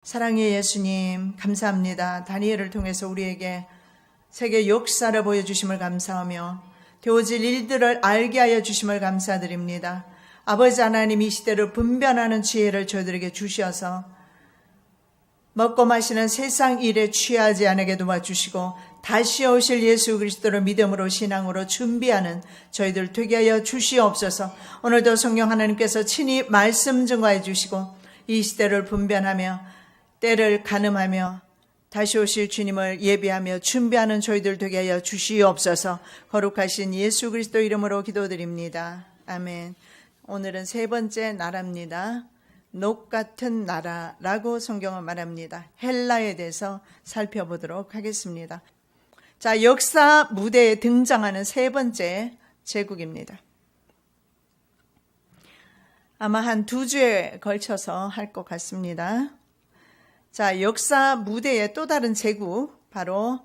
사랑의 예수님, 감사합니다. 다니엘을 통해서 우리에게 세계 역사를 보여주심을 감사하며 되어질 일들을 알게 하여 주심을 감사드립니다. 아버지 하나님, 이 시대를 분별하는 지혜를 저희들에게 주셔서 먹고 마시는 세상 일에 취하지 않게 도와주시고 다시 오실 예수 그리스도를 믿음으로 신앙으로 준비하는 저희들 되게 하여 주시옵소서. 오늘도 성령 하나님께서 친히 말씀 증거해 주시고 이 시대를 분별하며 때를 가늠하며 다시 오실 주님을 예비하며 준비하는 저희들 되게 하여 주시옵소서. 거룩하신 예수 그리스도 이름으로 기도드립니다. 아멘. 오늘은 세 번째 나라입니다. 녹 같은 나라라고 성경은 말합니다. 헬라에 대해서 살펴보도록 하겠습니다. 자, 역사 무대에 등장하는 세 번째 제국입니다. 아마 한 2주에 걸쳐서 할 것 같습니다. 자, 역사 무대의 또 다른 제국, 바로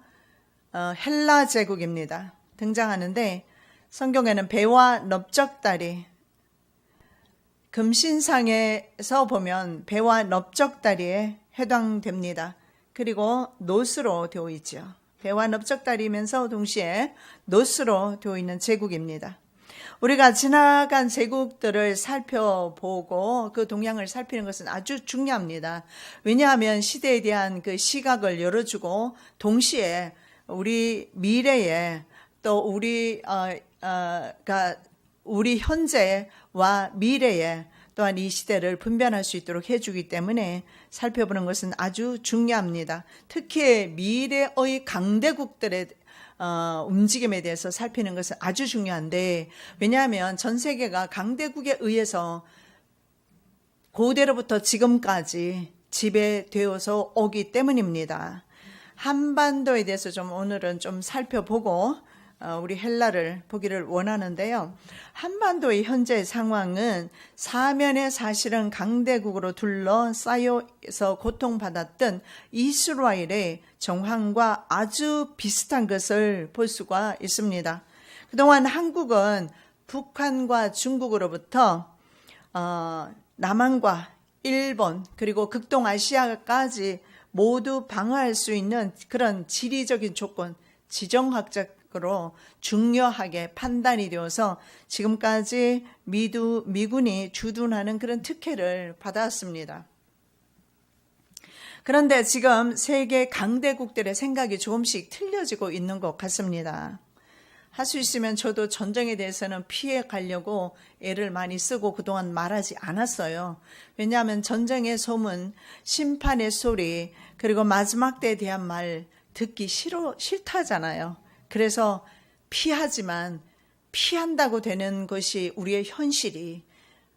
헬라 제국입니다. 등장하는데 성경에는 배와 넓적다리, 금신상에서 보면 배와 넓적다리에 해당됩니다. 그리고 놋으로 되어 있죠. 배와 넓적다리면서 동시에 놋으로 되어 있는 제국입니다. 우리가 지나간 제국들을 살펴보고 그 동향을 살피는 것은 아주 중요합니다. 왜냐하면 시대에 대한 그 시각을 열어주고 동시에 우리 미래에 또 우리 현재와 미래에 또한 이 시대를 분별할 수 있도록 해주기 때문에 살펴보는 것은 아주 중요합니다. 특히 미래의 강대국들의 움직임에 대해서 살피는 것은 아주 중요한데, 왜냐하면 전 세계가 강대국에 의해서 고대로부터 지금까지 지배되어서 오기 때문입니다. 한반도에 대해서 좀 오늘은 좀 살펴보고 우리 헬라를 보기를 원하는데요. 한반도의 현재 상황은 사면에 사실은 강대국으로 둘러싸여서 고통받았던 이스라엘의 정황과 아주 비슷한 것을 볼 수가 있습니다. 그동안 한국은 북한과 중국으로부터 남한과 일본 그리고 극동아시아까지 모두 방어할 수 있는 그런 지리적인 조건, 지정학적으로 중요하게 판단이 되어서 지금까지 미군이 주둔하는 그런 특혜를 받았습니다. 그런데 지금 세계 강대국들의 생각이 조금씩 틀려지고 있는 것 같습니다. 할 수 있으면 저도 전쟁에 대해서는 피해 가려고 애를 많이 쓰고 그동안 말하지 않았어요. 왜냐하면 전쟁의 소문, 심판의 소리, 그리고 마지막 때에 대한 말 듣기 싫다잖아요. 그래서 피하지만 피한다고 되는 것이 우리의 현실이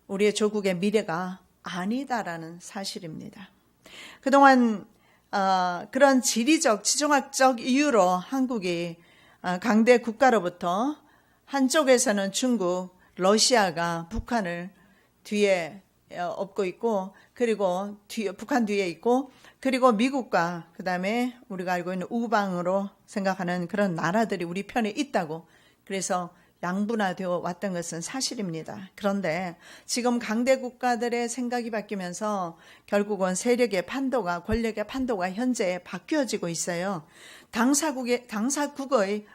우리의 조국의 미래가 아니다라는 사실입니다. 그동안 그런 지리적, 지정학적 이유로 한국이 강대 국가로부터 한쪽에서는 중국, 러시아가 북한을 뒤에 업고 있고, 그리고 북한 뒤에 있고, 그리고 미국과 그다음에 우리가 알고 있는 우방으로 생각하는 그런 나라들이 우리 편에 있다고, 그래서 양분화되어 왔던 것은 사실입니다. 그런데 지금 강대 국가들의 생각이 바뀌면서 결국은 세력의 판도가, 권력의 판도가 현재 바뀌어지고 있어요. 당사국의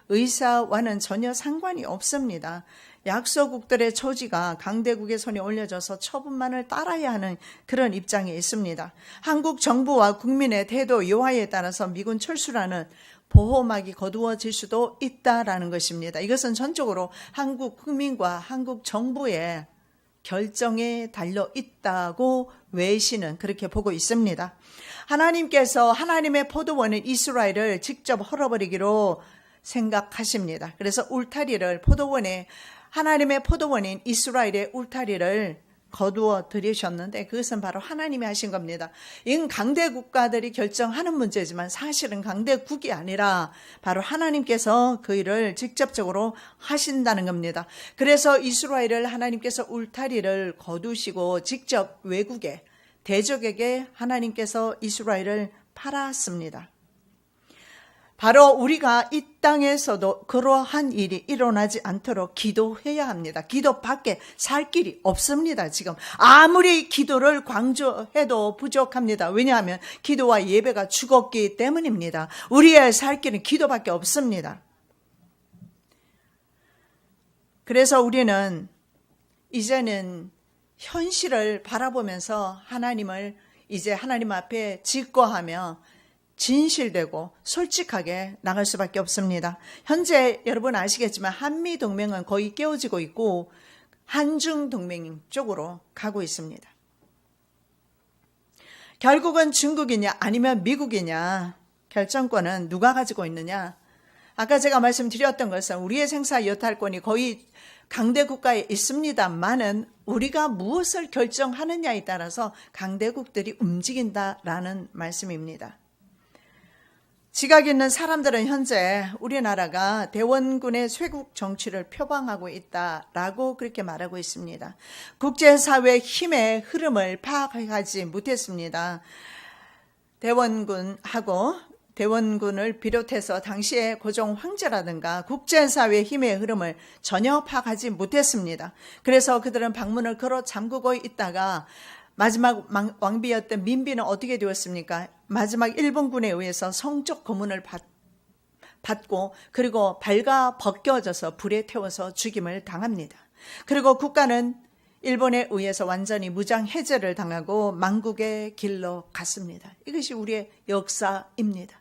의사와는 전혀 상관이 없습니다. 약소국들의 처지가 강대국의 손에 올려져서 처분만을 따라야 하는 그런 입장에 있습니다. 한국 정부와 국민의 태도 요하에 따라서 미군 철수라는 보호막이 거두어질 수도 있다라는 것입니다. 이것은 전적으로 한국 국민과 한국 정부의 결정에 달려 있다고 외신은 그렇게 보고 있습니다. 하나님께서 하나님의 포도원인 이스라엘을 직접 헐어버리기로 생각하십니다. 그래서 울타리를 하나님의 포도원인 이스라엘의 울타리를 거두어 들이셨는데 그것은 바로 하나님이 하신 겁니다. 이건 강대 국가들이 결정하는 문제지만 사실은 강대국이 아니라 바로 하나님께서 그 일을 직접적으로 하신다는 겁니다. 그래서 이스라엘을 하나님께서 울타리를 거두시고 직접 외국에, 대적에게 하나님께서 이스라엘을 팔았습니다. 바로 우리가 이 땅에서도 그러한 일이 일어나지 않도록 기도해야 합니다. 기도밖에 살 길이 없습니다. 지금 아무리 기도를 강조해도 부족합니다. 왜냐하면 기도와 예배가 죽었기 때문입니다. 우리의 살 길은 기도밖에 없습니다. 그래서 우리는 이제는 현실을 바라보면서 하나님을 이제 하나님 앞에 직거하며 진실되고 솔직하게 나갈 수밖에 없습니다. 현재 여러분 아시겠지만 한미동맹은 거의 깨어지고 있고 한중동맹 쪽으로 가고 있습니다. 결국은 중국이냐 아니면 미국이냐 결정권은 누가 가지고 있느냐. 아까 제가 말씀드렸던 것은 우리의 생사 여탈권이 거의 강대국가에 있습니다만은 우리가 무엇을 결정하느냐에 따라서 강대국들이 움직인다라는 말씀입니다. 지각 있는 사람들은 현재 우리나라가 대원군의 쇄국 정치를 표방하고 있다라고 그렇게 말하고 있습니다. 국제사회 힘의 흐름을 파악하지 못했습니다. 대원군을 비롯해서 당시의 고종 황제라든가 국제사회 힘의 흐름을 전혀 파악하지 못했습니다. 그래서 그들은 방문을 걸어 잠그고 있다가 마지막 왕비였던 민비는 어떻게 되었습니까? 마지막 일본군에 의해서 성적 고문을 받고 그리고 발가 벗겨져서 불에 태워서 죽임을 당합니다. 그리고 국가는 일본에 의해서 완전히 무장 해제를 당하고 망국의 길로 갔습니다. 이것이 우리의 역사입니다.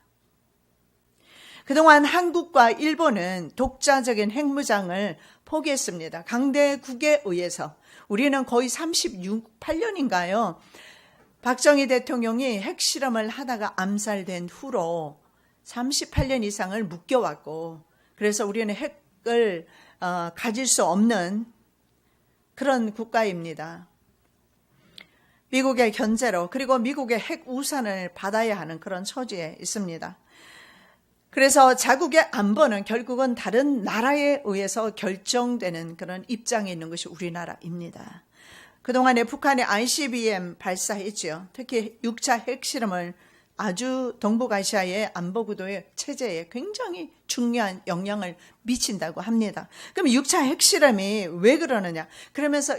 그동안 한국과 일본은 독자적인 핵무장을 포기했습니다. 강대국에 의해서. 우리는 거의 38년인가요? 박정희 대통령이 핵실험을 하다가 암살된 후로 38년 이상을 묶여왔고 그래서 우리는 핵을 가질 수 없는 그런 국가입니다. 미국의 견제로 그리고 미국의 핵 우산을 받아야 하는 그런 처지에 있습니다. 그래서 자국의 안보는 결국은 다른 나라에 의해서 결정되는 그런 입장에 있는 것이 우리나라입니다. 그동안에 북한의 ICBM 발사했죠. 특히 6차 핵실험을 아주 동북아시아의 안보구도의 체제에 굉장히 중요한 영향을 미친다고 합니다. 그럼 6차 핵실험이 왜 그러느냐? 그러면서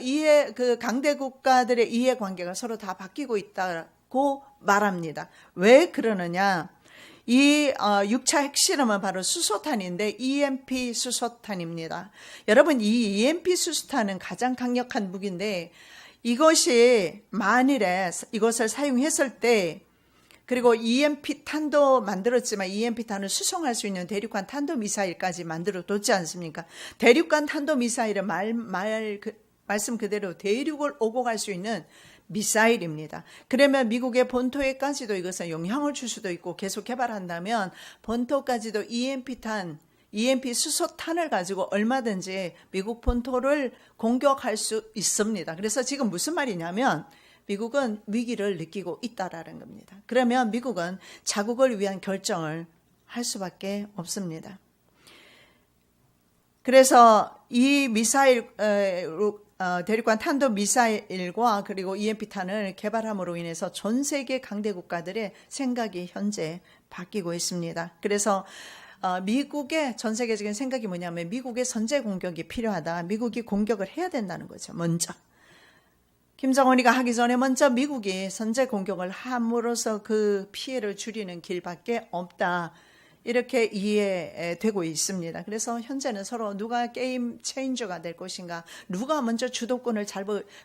그 강대 국가들의 이해관계가 서로 다 바뀌고 있다고 말합니다. 왜 그러느냐? 이 6차 핵실험은 바로 수소탄인데 EMP 수소탄입니다. 여러분 이 EMP 수소탄은 가장 강력한 무기인데 이것이 만일에 이것을 사용했을 때 그리고 EMP 탄도 만들었지만 EMP 탄을 수송할 수 있는 대륙간 탄도미사일까지 만들어뒀지 않습니까? 대륙간 탄도미사일은 말씀 그대로 대륙을 오고 갈 수 있는 미사일입니다. 그러면 미국의 본토에까지도 이것은 영향을 줄 수도 있고 계속 개발한다면 본토까지도 EMP 수소탄을 가지고 얼마든지 미국 본토를 공격할 수 있습니다. 그래서 지금 무슨 말이냐면 미국은 위기를 느끼고 있다라는 겁니다. 그러면 미국은 자국을 위한 결정을 할 수밖에 없습니다. 그래서 이 미사일 대륙간 탄도 미사일과 그리고 EMP탄을 개발함으로 인해서 전 세계 강대 국가들의 생각이 현재 바뀌고 있습니다. 그래서 미국의 전 세계적인 생각이 뭐냐면 미국의 선제 공격이 필요하다. 미국이 공격을 해야 된다는 거죠. 먼저. 김정은이가 하기 전에 먼저 미국이 선제 공격을 함으로써 그 피해를 줄이는 길밖에 없다. 이렇게 이해되고 있습니다. 그래서 현재는 서로 누가 게임 체인저가 될 것인가, 누가 먼저 주도권을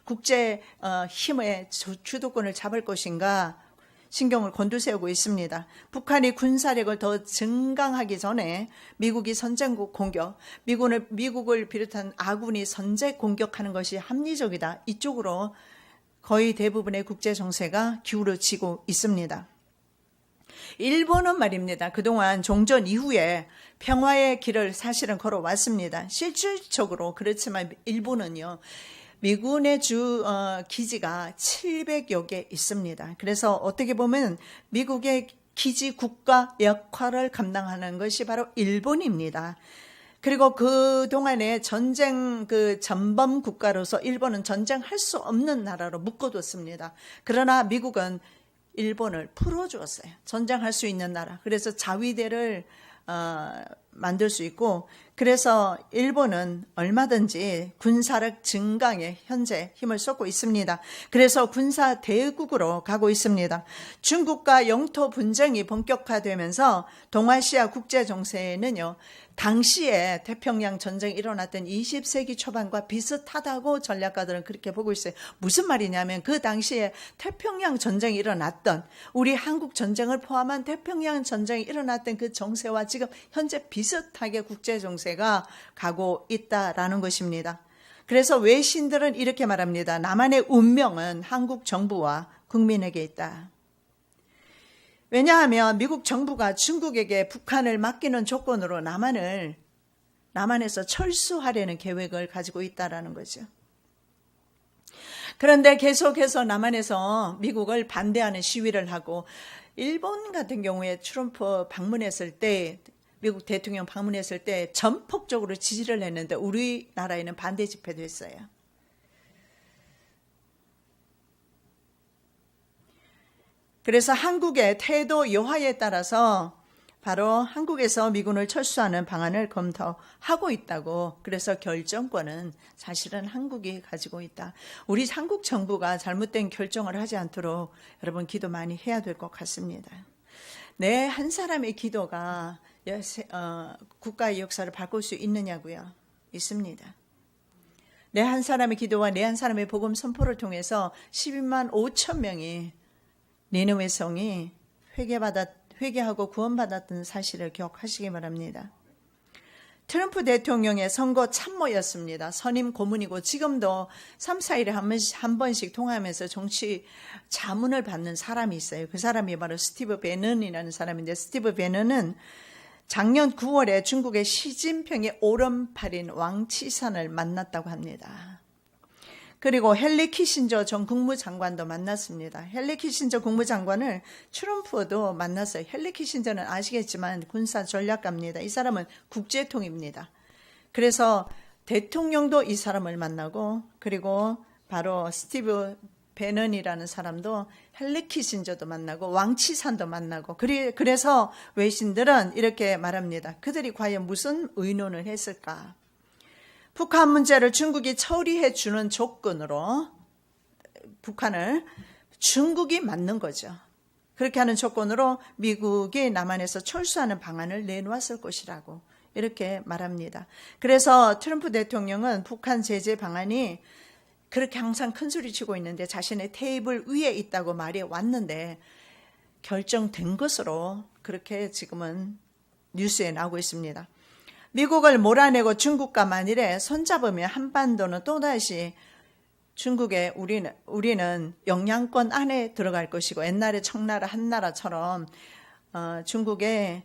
국제 힘의 주도권을 잡을 것인가 신경을 곤두세우고 있습니다. 북한이 군사력을 더 증강하기 전에 미국이 선제 공격, 미국을 비롯한 아군이 선제 공격하는 것이 합리적이다. 이쪽으로 거의 대부분의 국제 정세가 기울어지고 있습니다. 일본은 말입니다. 그동안 종전 이후에 평화의 길을 사실은 걸어왔습니다. 실질적으로 그렇지만 일본은요. 미군의 기지가 700여 개 있습니다. 그래서 어떻게 보면 미국의 기지 국가 역할을 감당하는 것이 바로 일본입니다. 그리고 그동안에 전쟁 전범 국가로서 일본은 전쟁할 수 없는 나라로 묶어뒀습니다. 그러나 미국은 일본을 풀어주었어요. 전쟁할 수 있는 나라. 그래서 자위대를 만들 수 있고, 그래서 일본은 얼마든지 군사력 증강에 현재 힘을 쏟고 있습니다. 그래서 군사 대국으로 가고 있습니다. 중국과 영토 분쟁이 본격화되면서 동아시아 국제 정세는요, 당시에 태평양 전쟁이 일어났던 20세기 초반과 비슷하다고 전략가들은 그렇게 보고 있어요. 무슨 말이냐면 그 당시에 태평양 전쟁이 일어났던, 우리 한국 전쟁을 포함한 태평양 전쟁이 일어났던 그 정세와 지금 현재 비슷하게 국제 정세가 가고 있다라는 것입니다. 그래서 외신들은 이렇게 말합니다. 남한의 운명은 한국 정부와 국민에게 있다. 왜냐하면 미국 정부가 중국에게 북한을 맡기는 조건으로 남한에서 철수하려는 계획을 가지고 있다라는 거죠. 그런데 계속해서 남한에서 미국을 반대하는 시위를 하고, 일본 같은 경우에 트럼프 방문했을 때, 미국 대통령 방문했을 때 전폭적으로 지지를 했는데 우리나라에는 반대 집회도 했어요. 그래서 한국의 태도 여하에 따라서 바로 한국에서 미군을 철수하는 방안을 검토하고 있다고, 그래서 결정권은 사실은 한국이 가지고 있다. 우리 한국 정부가 잘못된 결정을 하지 않도록 여러분 기도 많이 해야 될 것 같습니다. 내 한 사람의 기도가 국가의 역사를 바꿀 수 있느냐고요? 있습니다. 내 한 사람의 기도와 내 한 사람의 복음 선포를 통해서 12만 5천 명이 니느웨 성이 회개하고 구원받았던 사실을 기억하시기 바랍니다. 트럼프 대통령의 선거 참모였습니다. 선임 고문이고 지금도 3, 4일에 한 번씩 통화하면서 정치 자문을 받는 사람이 있어요. 그 사람이 바로 스티브 배넌이라는 사람인데, 스티브 배넌은 작년 9월에 중국의 시진핑의 오른팔인 왕치산을 만났다고 합니다. 그리고 헨리 키신저 전 국무장관도 만났습니다. 헨리 키신저 국무장관을 트럼프도 만났어요. 헨리 키신저는 아시겠지만 군사 전략가입니다. 이 사람은 국제통입니다. 그래서 대통령도 이 사람을 만나고, 그리고 바로 스티브 배넌이라는 사람도 헨리 키신저도 만나고 왕치산도 만나고, 그래서 외신들은 이렇게 말합니다. 그들이 과연 무슨 의논을 했을까? 북한 문제를 중국이 처리해 주는 조건으로 북한을 중국이 맞는 거죠. 그렇게 하는 조건으로 미국이 남한에서 철수하는 방안을 내놓았을 것이라고 이렇게 말합니다. 그래서 트럼프 대통령은 북한 제재 방안이 그렇게 항상 큰 소리 치고 있는데 자신의 테이블 위에 있다고 말이 왔는데 결정된 것으로 그렇게 지금은 뉴스에 나오고 있습니다. 미국을 몰아내고 중국과 만일에 손잡으면 한반도는 또다시 중국의 우리는 영향권 안에 들어갈 것이고, 옛날에 청나라 한나라처럼 중국의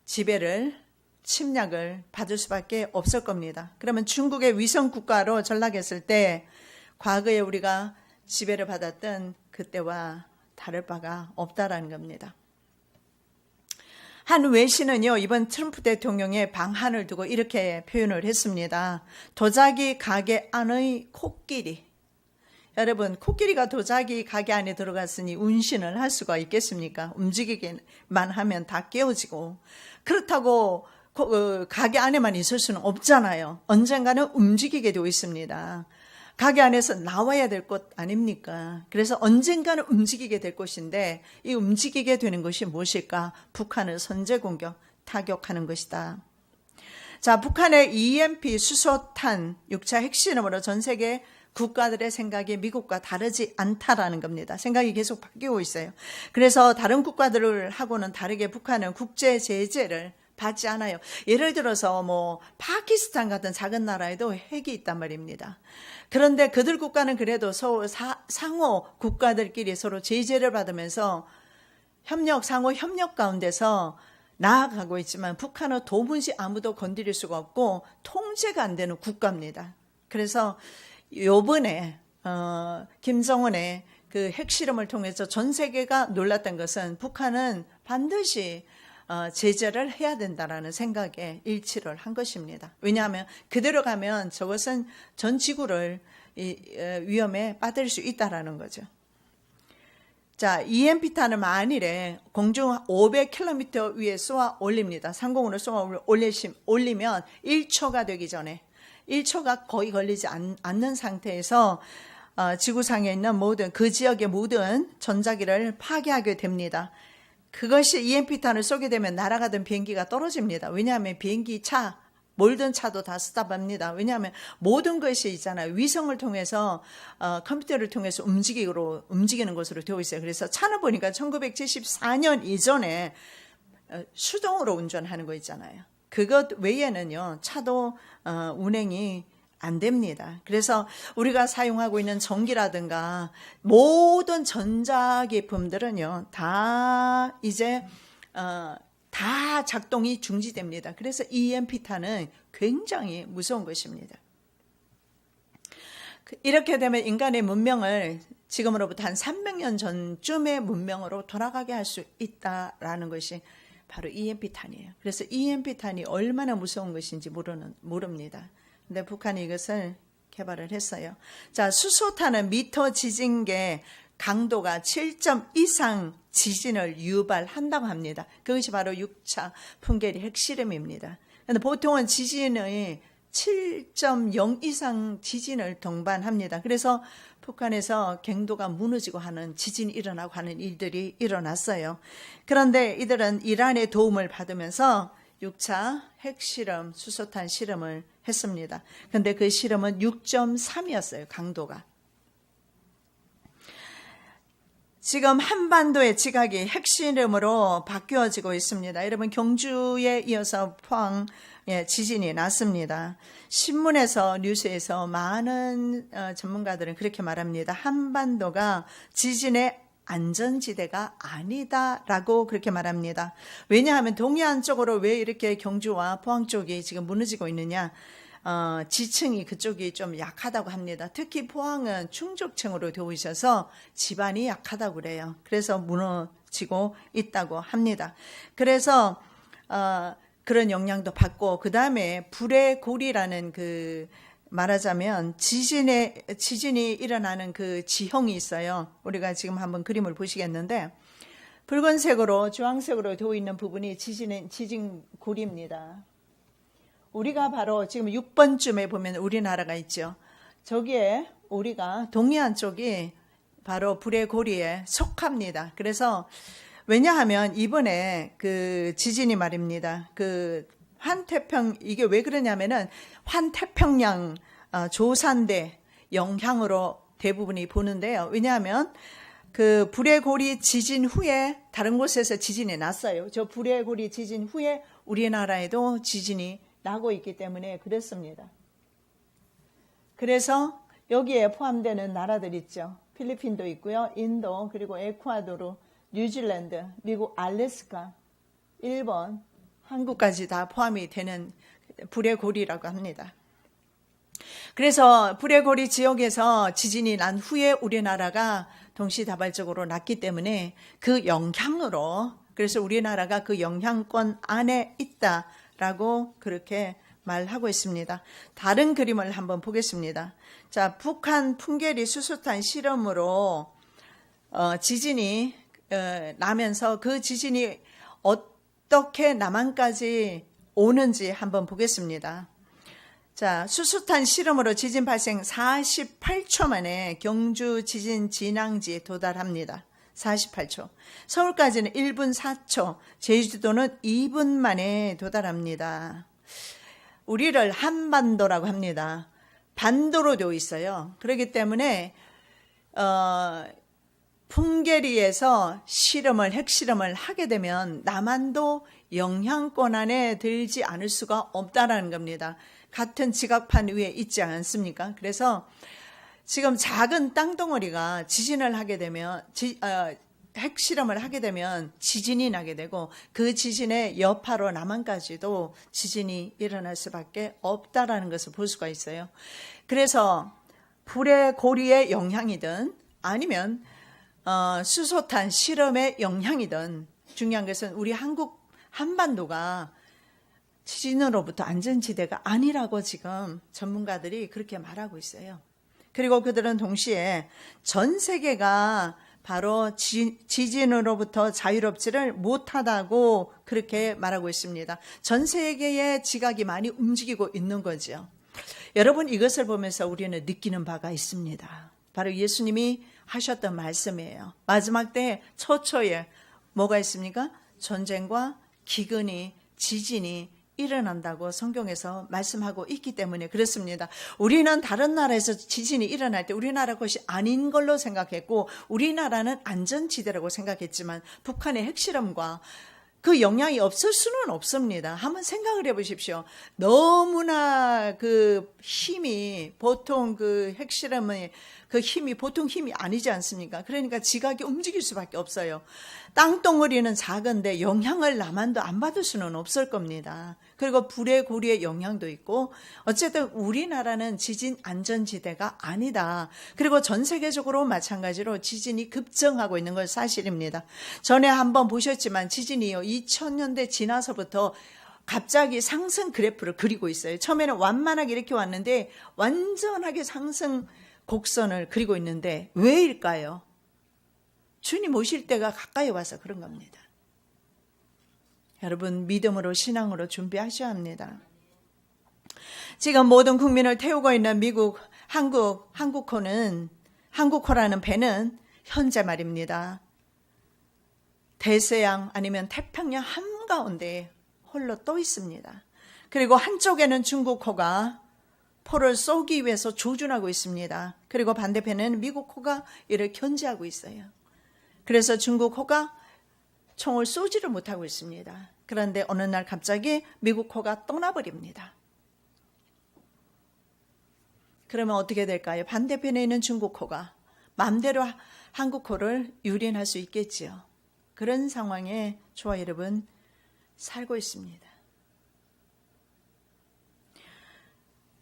지배를, 침략을 받을 수밖에 없을 겁니다. 그러면 중국의 위성 국가로 전락했을 때 과거에 우리가 지배를 받았던 그때와 다를 바가 없다라는 겁니다. 한 외신은요, 이번 트럼프 대통령의 방한을 두고 이렇게 표현을 했습니다. 도자기 가게 안의 코끼리. 여러분, 코끼리가 도자기 가게 안에 들어갔으니 운신을 할 수가 있겠습니까? 움직이기만 하면 다 깨어지고. 그렇다고 가게 안에만 있을 수는 없잖아요. 언젠가는 움직이게 되어 있습니다. 가게 안에서 나와야 될 것 아닙니까? 그래서 언젠가는 움직이게 될 것인데, 이 움직이게 되는 것이 무엇일까? 북한을 선제 공격, 타격하는 것이다. 자, 북한의 EMP 수소탄 6차 핵실험으로 전 세계 국가들의 생각이 미국과 다르지 않다라는 겁니다. 생각이 계속 바뀌고 있어요. 그래서 다른 국가들을 하고는 다르게 북한은 국제 제재를 받지 않아요. 예를 들어서 파키스탄 같은 작은 나라에도 핵이 있단 말입니다. 그런데 그들 국가는 그래도 상호 국가들끼리 서로 제재를 받으면서 상호 협력 가운데서 나아가고 있지만, 북한은 도무지 아무도 건드릴 수가 없고 통제가 안 되는 국가입니다. 그래서 요번에 김정은의 그 핵실험을 통해서 전 세계가 놀랐던 것은 북한은 반드시 제재를 해야 된다라는 생각에 일치를 한 것입니다. 왜냐하면 그대로 가면 저것은 전 지구를 위험에 빠뜨릴 수 있다라는 거죠. 자, EMP탄을 만일에 공중 500km 위에 쏘아 올립니다. 상공으로 쏘아 올리면 1초가 되기 전에 1초가 거의 걸리지 않는 상태에서 지구상에 있는 모든 그 지역의 모든 전자기를 파괴하게 됩니다. 그것이 EMP탄을 쏘게 되면 날아가던 비행기가 떨어집니다. 왜냐하면 비행기 차, 몰든 차도 다 스탑합니다. 왜냐하면 모든 것이 있잖아요. 위성을 통해서 컴퓨터를 통해서 움직이는 것으로 되어 있어요. 그래서 차는 보니까 1974년 이전에 수동으로 운전하는 거 있잖아요. 그것 외에는요, 차도 운행이 안 됩니다. 그래서 우리가 사용하고 있는 전기라든가 모든 전자기품들은요, 다 이제 다 작동이 중지됩니다. 그래서 EMP탄은 굉장히 무서운 것입니다. 이렇게 되면 인간의 문명을 지금으로부터 한 300년 전쯤의 문명으로 돌아가게 할 수 있다라는 것이 바로 EMP탄이에요. 그래서 EMP탄이 얼마나 무서운 것인지 모릅니다. 근데 북한이 이것을 개발을 했어요. 자, 수소탄은 미터 지진계 강도가 7점 이상 지진을 유발한다고 합니다. 그것이 바로 6차 풍계리 핵실험입니다. 그런데 보통은 지진의 7.0 이상 지진을 동반합니다. 그래서 북한에서 갱도가 무너지고 하는 지진이 일어나고 하는 일들이 일어났어요. 그런데 이들은 이란의 도움을 받으면서 6차 핵실험, 수소탄 실험을 했습니다. 그런데 그 실험은 6.3이었어요, 강도가. 지금 한반도의 지각이 핵실험으로 바뀌어지고 있습니다. 여러분, 경주에 이어서 포항 지진이 났습니다. 신문에서, 뉴스에서 많은 전문가들은 그렇게 말합니다. 한반도가 지진의 안전지대가 아니다라고 그렇게 말합니다. 왜냐하면 동해안 쪽으로 왜 이렇게 경주와 포항 쪽이 지금 무너지고 있느냐? 지층이 그쪽이 좀 약하다고 합니다. 특히 포항은 충족층으로 되어 있어서 지반이 약하다고 그래요. 그래서 무너지고 있다고 합니다. 그래서 그런 영향도 받고, 그 다음에 불의 고리라는 그 말하자면 지진이 일어나는 그 지형이 있어요. 우리가 지금 한번 그림을 보시겠는데, 붉은색으로 주황색으로 되어 있는 부분이 지진 고리입니다. 우리가 바로 지금 6번쯤에 보면 우리나라가 있죠. 저기에 우리가 동해안 쪽이 바로 불의 고리에 속합니다. 그래서 왜냐하면 이번에 그 지진이 말입니다. 그 이게 왜 그러냐면은 환태평양 조산대 영향으로 대부분이 보는데요. 왜냐하면 그 불의 고리 지진 후에 다른 곳에서 지진이 났어요. 저 불의 고리 지진 후에 우리나라에도 지진이 나고 있기 때문에 그랬습니다. 그래서 여기에 포함되는 나라들 있죠. 필리핀도 있고요. 인도, 그리고 에콰도르, 뉴질랜드, 미국 알래스카, 일본, 한국까지 다 포함이 되는 불의 고리라고 합니다. 그래서 불의 고리 지역에서 지진이 난 후에 우리나라가 동시다발적으로 났기 때문에 그 영향으로, 그래서 우리나라가 그 영향권 안에 있다라고 그렇게 말하고 있습니다. 다른 그림을 한번 보겠습니다. 자, 북한 풍계리 수소탄 실험으로 지진이 나면서 그 지진이 어떻게 남한까지 오는지 한번 보겠습니다. 자, 수소탄 실험으로 지진 발생 48초 만에 경주 지진 진앙지에 도달합니다. 48초. 서울까지는 1분 4초, 제주도는 2분 만에 도달합니다. 우리를 한반도라고 합니다. 반도로 되어 있어요. 그렇기 때문에 풍계리에서 핵실험을 하게 되면 남한도 영향권 안에 들지 않을 수가 없다라는 겁니다. 같은 지각판 위에 있지 않습니까? 그래서 지금 작은 땅덩어리가 지진을 하게 되면 핵실험을 하게 되면 지진이 나게 되고, 그 지진의 여파로 남한까지도 지진이 일어날 수밖에 없다라는 것을 볼 수가 있어요. 그래서 불의 고리의 영향이든 아니면 수소탄 실험의 영향이든 중요한 것은 우리 한반도가 지진으로부터 안전지대가 아니라고 지금 전문가들이 그렇게 말하고 있어요. 그리고 그들은 동시에 전 세계가 바로 지진으로부터 자유롭지를 못하다고 그렇게 말하고 있습니다. 전 세계의 지각이 많이 움직이고 있는 거죠. 여러분, 이것을 보면서 우리는 느끼는 바가 있습니다. 바로 예수님이 하셨던 말씀이에요. 마지막 때 초초에 뭐가 있습니까? 전쟁과 기근이, 지진이 일어난다고 성경에서 말씀하고 있기 때문에 그렇습니다. 우리는 다른 나라에서 지진이 일어날 때 우리나라 것이 아닌 걸로 생각했고 우리나라는 안전지대라고 생각했지만 북한의 핵실험과 그 영향이 없을 수는 없습니다. 한번 생각을 해보십시오. 너무나 그 힘이 보통 그 핵실험의 그 힘이 보통 힘이 아니지 않습니까? 그러니까 지각이 움직일 수밖에 없어요. 땅덩어리는 작은데 영향을 남한도 안 받을 수는 없을 겁니다. 그리고 불의 고리의 영향도 있고 어쨌든 우리나라는 지진 안전지대가 아니다. 그리고 전 세계적으로 마찬가지로 지진이 급증하고 있는 건 사실입니다. 전에 한번 보셨지만 지진이요 2000년대 지나서부터 갑자기 상승 그래프를 그리고 있어요. 처음에는 완만하게 이렇게 왔는데 완전하게 상승 곡선을 그리고 있는데 왜일까요? 주님 오실 때가 가까이 와서 그런 겁니다. 여러분, 믿음으로 신앙으로 준비하셔야 합니다. 지금 모든 국민을 태우고 있는 미국 한국호라는 배는 현재 말입니다. 대서양 아니면 태평양 한가운데 홀로 떠 있습니다. 그리고 한쪽에는 중국호가 포를 쏘기 위해서 조준하고 있습니다. 그리고 반대편에는 미국호가 이를 견제하고 있어요. 그래서 중국호가 총을 쏘지를 못하고 있습니다. 그런데 어느 날 갑자기 미국호가 떠나버립니다. 그러면 어떻게 될까요? 반대편에 있는 중국호가 마음대로 한국호를 유린할 수 있겠지요. 그런 상황에 저와 여러분 살고 있습니다.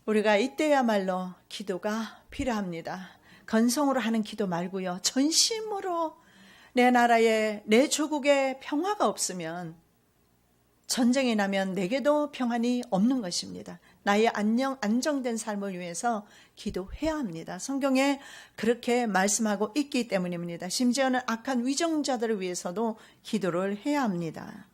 우리가 이때야말로 기도가 필요합니다. 건성으로 하는 기도 말고요. 전심으로 내 나라에 내 조국에 평화가 없으면 전쟁이 나면 내게도 평안이 없는 것입니다. 나의 안정된 삶을 위해서 기도해야 합니다. 성경에 그렇게 말씀하고 있기 때문입니다. 심지어는 악한 위정자들을 위해서도 기도를 해야 합니다.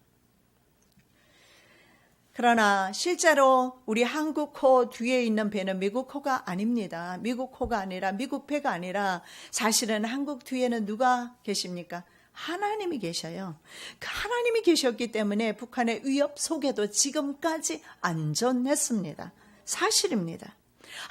그러나 실제로 우리 한국호 뒤에 있는 배는 미국호가 아닙니다. 미국호가 아니라 미국 배가 아니라 사실은 한국 뒤에는 누가 계십니까? 하나님이 계셔요. 그 하나님이 계셨기 때문에 북한의 위협 속에도 지금까지 안전했습니다. 사실입니다.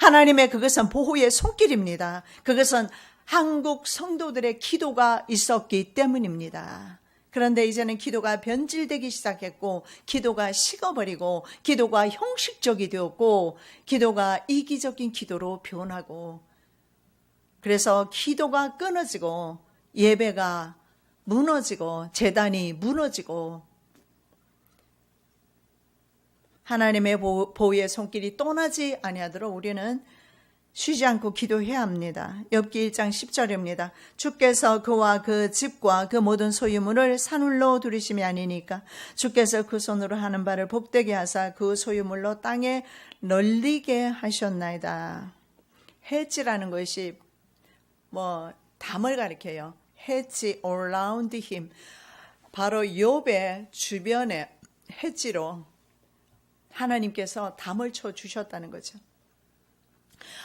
하나님의 그것은 보호의 손길입니다. 그것은 한국 성도들의 기도가 있었기 때문입니다. 그런데 이제는 기도가 변질되기 시작했고 기도가 식어버리고 기도가 형식적이 되었고 기도가 이기적인 기도로 변하고 그래서 기도가 끊어지고 예배가 무너지고 제단이 무너지고 하나님의 보호의 손길이 떠나지 아니하도록 우리는 쉬지 않고 기도해야 합니다. 욥기 1장 10절입니다. 주께서 그와 그 집과 그 모든 소유물을 산울로 두리심이 아니니까 주께서 그 손으로 하는 바를 복되게 하사 그 소유물로 땅에 널리게 하셨나이다. 해지라는 것이 담을 가리켜요. 해지 around him. 바로 욥의 주변에 해지로 하나님께서 담을 쳐 주셨다는 거죠.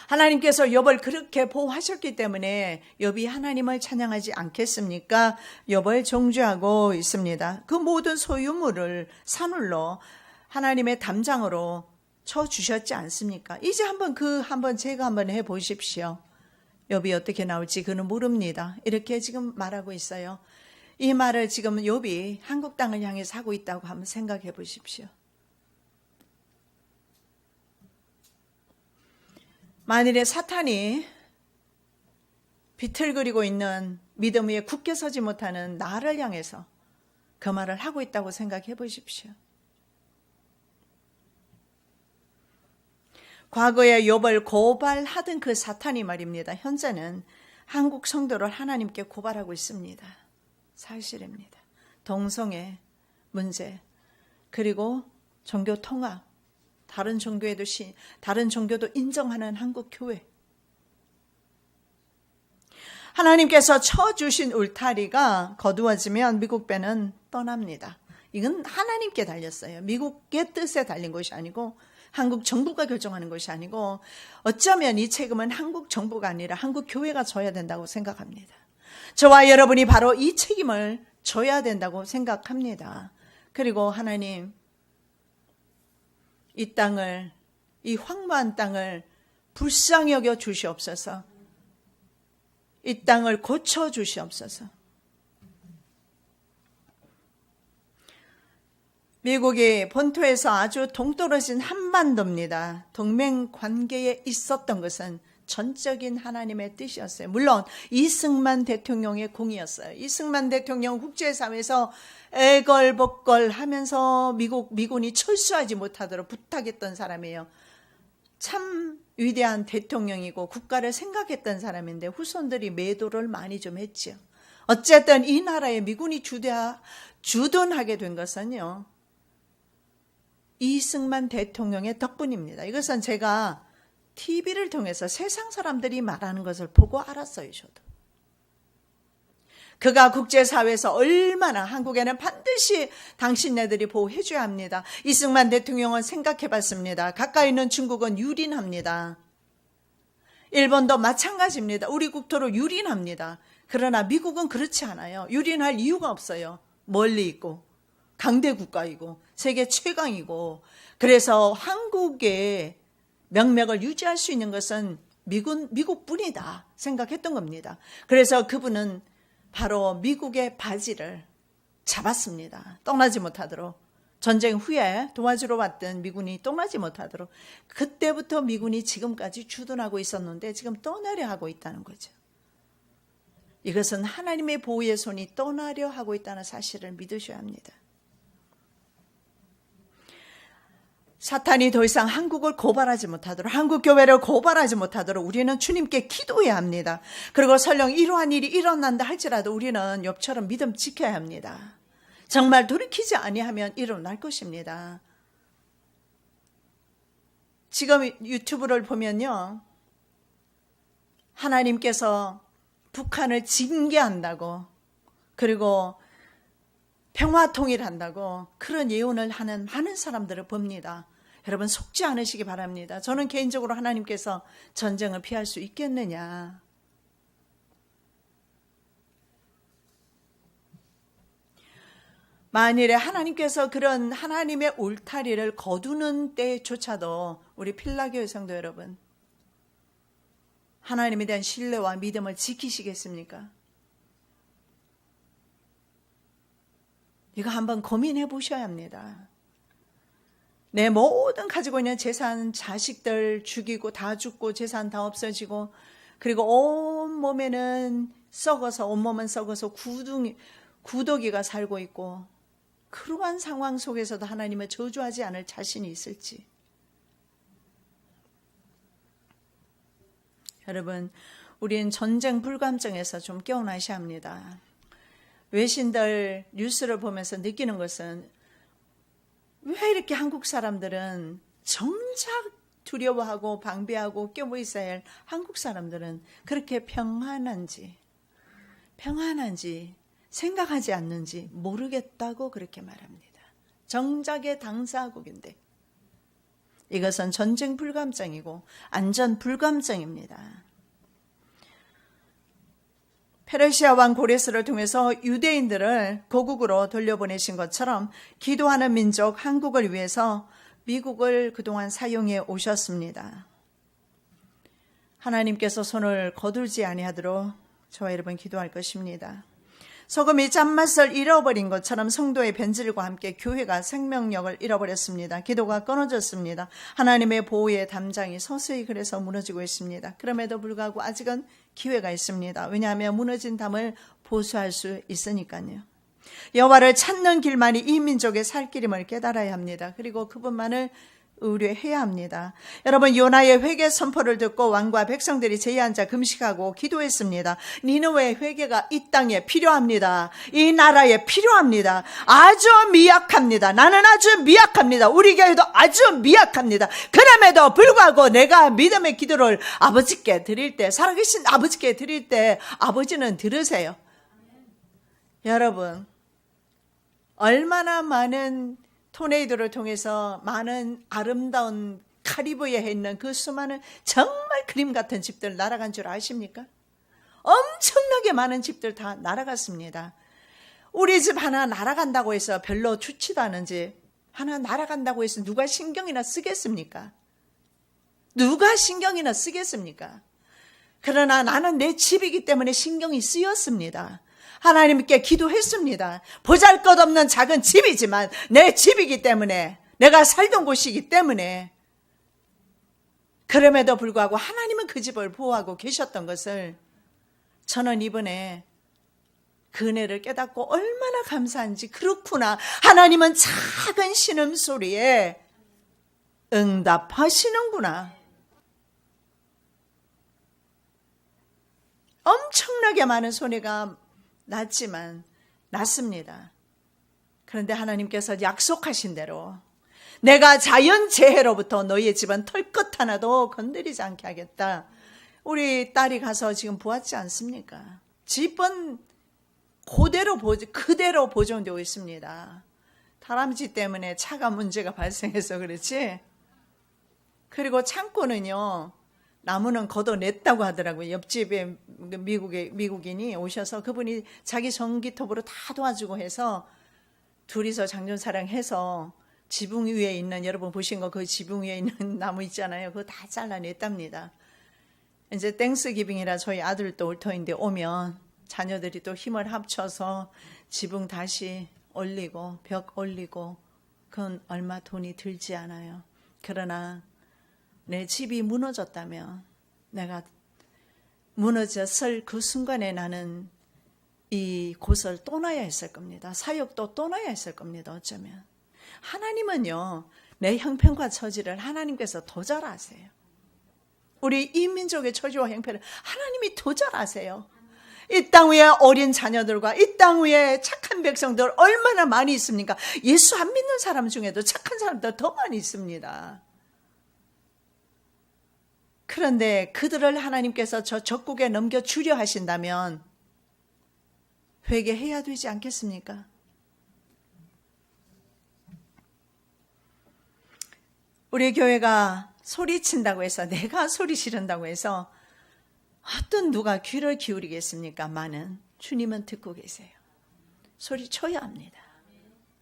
하나님께서 욥을 그렇게 보호하셨기 때문에 욥이 하나님을 찬양하지 않겠습니까? 욥을 정죄하고 있습니다. 그 모든 소유물을 산울로 하나님의 담장으로 쳐 주셨지 않습니까? 이제 한번 제가 한번 해 보십시오. 욥이 어떻게 나올지 그는 모릅니다. 이렇게 지금 말하고 있어요. 이 말을 지금 욥이 한국 땅을 향해서 하고 있다고 한번 생각해 보십시오. 만일에 사탄이 비틀거리고 있는 믿음 위에 굳게 서지 못하는 나를 향해서 그 말을 하고 있다고 생각해 보십시오. 과거에 욥을 고발하던 그 사탄이 말입니다. 현재는 한국 성도를 하나님께 고발하고 있습니다. 사실입니다. 동성애 문제 그리고 종교 통합 다른 종교도 인정하는 한국 교회. 하나님께서 쳐주신 울타리가 거두어지면 미국 배는 떠납니다. 이건 하나님께 달렸어요. 미국의 뜻에 달린 것이 아니고 한국 정부가 결정하는 것이 아니고 어쩌면 이 책임은 한국 정부가 아니라 한국 교회가 져야 된다고 생각합니다. 저와 여러분이 바로 이 책임을 져야 된다고 생각합니다. 그리고 하나님, 이 땅을, 이 황무한 땅을 불쌍히 여겨 주시옵소서. 이 땅을 고쳐 주시옵소서. 미국이 본토에서 아주 동떨어진 한반도입니다. 동맹 관계에 있었던 것은 전적인 하나님의 뜻이었어요. 물론 이승만 대통령의 공이었어요. 이승만 대통령 국제사회에서 애걸복걸 하면서 미군이 철수하지 못하도록 부탁했던 사람이에요. 참 위대한 대통령이고 국가를 생각했던 사람인데 후손들이 매도를 많이 좀 했죠. 어쨌든 이 나라에 미군이 주둔하게 된 것은요, 이승만 대통령의 덕분입니다. 이것은 제가 TV를 통해서 세상 사람들이 말하는 것을 보고 알았어요. 저도. 그가 국제사회에서 얼마나 한국에는 반드시 당신네들이 보호해 줘야 합니다. 이승만 대통령은 생각해 봤습니다. 가까이 있는 중국은 유린합니다. 일본도 마찬가지입니다. 우리 국토로 유린합니다. 그러나 미국은 그렇지 않아요. 유린할 이유가 없어요. 멀리 있고 강대 국가이고 세계 최강이고, 그래서 한국의 명맥을 유지할 수 있는 것은 미국뿐이다 생각했던 겁니다. 그래서 그분은 바로 미국의 바지를 잡았습니다. 떠나지 못하도록. 전쟁 후에 도와주러 왔던 미군이 떠나지 못하도록. 그때부터 미군이 지금까지 주둔하고 있었는데 지금 떠나려 하고 있다는 거죠. 이것은 하나님의 보호의 손이 떠나려 하고 있다는 사실을 믿으셔야 합니다. 사탄이 더 이상 한국을 고발하지 못하도록, 한국 교회를 고발하지 못하도록 우리는 주님께 기도해야 합니다. 그리고 설령 이러한 일이 일어난다 할지라도 우리는 욥처럼 믿음 지켜야 합니다. 정말 돌이키지 아니하면 일어날 것입니다. 지금 유튜브를 보면요, 하나님께서 북한을 징계한다고, 그리고 평화 통일한다고 그런 예언을 하는 많은 사람들을 봅니다. 여러분 속지 않으시기 바랍니다. 저는 개인적으로 하나님께서 전쟁을 피할 수 있겠느냐. 만일에 하나님께서 그런 하나님의 울타리를 거두는 때조차도 우리 필라교회 성도 여러분, 하나님에 대한 신뢰와 믿음을 지키시겠습니까? 이거 한번 고민해 보셔야 합니다. 내 모든 가지고 있는 재산, 자식들 죽이고 다 죽고 재산 다 없어지고, 그리고 온몸은 썩어서 구더기가 살고 있고, 그러한 상황 속에서도 하나님을 저주하지 않을 자신이 있을지. 여러분, 우린 전쟁 불감증에서 좀 깨어나셔야 합니다. 외신들 뉴스를 보면서 느끼는 것은, 왜 이렇게 한국 사람들은 정작 두려워하고 방비하고 껴모 있어야 할 한국 사람들은 그렇게 평안한지 생각하지 않는지 모르겠다고 그렇게 말합니다. 정작의 당사국인데 이것은 전쟁 불감증이고 안전 불감증입니다. 페르시아 왕 고레스를 통해서 유대인들을 고국으로 돌려보내신 것처럼 기도하는 민족 한국을 위해서 미국을 그동안 사용해 오셨습니다. 하나님께서 손을 거둘지 아니하도록 저와 여러분 기도할 것입니다. 소금이 짠맛을 잃어버린 것처럼 성도의 변질과 함께 교회가 생명력을 잃어버렸습니다. 기도가 끊어졌습니다. 하나님의 보호의 담장이 서서히 그래서 무너지고 있습니다. 그럼에도 불구하고 아직은 기회가 있습니다. 왜냐하면 무너진 담을 보수할 수 있으니까요. 여호와를 찾는 길만이 이 민족의 살 길임을 깨달아야 합니다. 그리고 그분만을 의뢰해야 합니다. 여러분, 요나의 회개 선포를 듣고 왕과 백성들이 제에 앉아 금식하고 기도했습니다. 니느웨의 회개가 이 땅에 필요합니다. 이 나라에 필요합니다. 아주 미약합니다. 나는 아주 미약합니다. 우리 교회도 아주 미약합니다. 그럼에도 불구하고 내가 믿음의 기도를 아버지께 드릴 때, 살아계신 아버지께 드릴 때 아버지는 들으세요. 여러분, 얼마나 많은 토네이도를 통해서 많은 아름다운 카리브해에 있는 그 수많은 정말 그림 같은 집들 날아간 줄 아십니까? 엄청나게 많은 집들 다 날아갔습니다. 우리 집 하나 날아간다고 해서 별로 좋지도 않은 집 하나 날아간다고 해서 누가 신경이나 쓰겠습니까? 누가 신경이나 쓰겠습니까? 그러나 나는 내 집이기 때문에 신경이 쓰였습니다. 하나님께 기도했습니다. 보잘것없는 작은 집이지만 내 집이기 때문에, 내가 살던 곳이기 때문에, 그럼에도 불구하고 하나님은 그 집을 보호하고 계셨던 것을 저는 이번에 그 은혜를 깨닫고 얼마나 감사한지. 그렇구나, 하나님은 작은 신음소리에 응답하시는구나. 엄청나게 많은 손해가 났습니다. 그런데 하나님께서 약속하신 대로 내가 자연재해로부터 너희의 집은 털끝 하나도 건드리지 않게 하겠다. 우리 딸이 가서 지금 보았지 않습니까? 집은 그대로 보존되고 있습니다. 다람쥐 때문에 차가 문제가 발생해서 그렇지. 그리고 창고는요, 나무는 걷어냈다고 하더라고요. 옆집에 미국인이 오셔서 그분이 자기 전기톱으로 다 도와주고 해서 둘이서 장전사랑해서 지붕 위에 있는, 여러분 보신 거 그 지붕 위에 있는 나무 있잖아요. 그거 다 잘라냈답니다. 이제 땡스기빙이라 저희 아들도 올 터인데 오면 자녀들이 또 힘을 합쳐서 지붕 다시 올리고 벽 올리고, 그건 얼마 돈이 들지 않아요. 그러나 내 집이 무너졌다면, 내가 무너졌을 그 순간에 나는 이 곳을 떠나야 했을 겁니다. 사역도 떠나야 했을 겁니다. 어쩌면 하나님은요, 내 형편과 처지를 하나님께서 더 잘 아세요. 우리 이 민족의 처지와 형편을 하나님이 더 잘 아세요. 이 땅 위에 어린 자녀들과 이 땅 위에 착한 백성들 얼마나 많이 있습니까? 예수 안 믿는 사람 중에도 착한 사람들 더 많이 있습니다. 그런데 그들을 하나님께서 저 적국에 넘겨주려 하신다면 회개해야 되지 않겠습니까? 우리 교회가 소리친다고 해서, 내가 소리 지른다고 해서 어떤 누가 귀를 기울이겠습니까? 많은 주님은 듣고 계세요. 소리쳐야 합니다.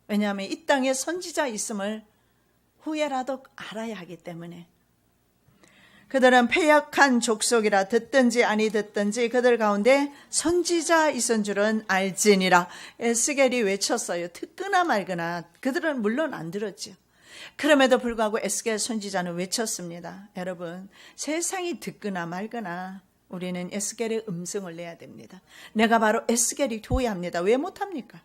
왜냐하면 이 땅에 선지자 있음을 후회라도 알아야 하기 때문에. 그들은 패역한 족속이라 듣든지 아니 듣든지 그들 가운데 선지자 있은 줄은 알지니라. 에스겔이 외쳤어요. 듣거나 말거나. 그들은 물론 안 들었죠. 그럼에도 불구하고 에스겔 선지자는 외쳤습니다. 여러분, 세상이 듣거나 말거나 우리는 에스겔의 음성을 내야 됩니다. 내가 바로 에스겔이 되어야 합니다. 왜 못합니까?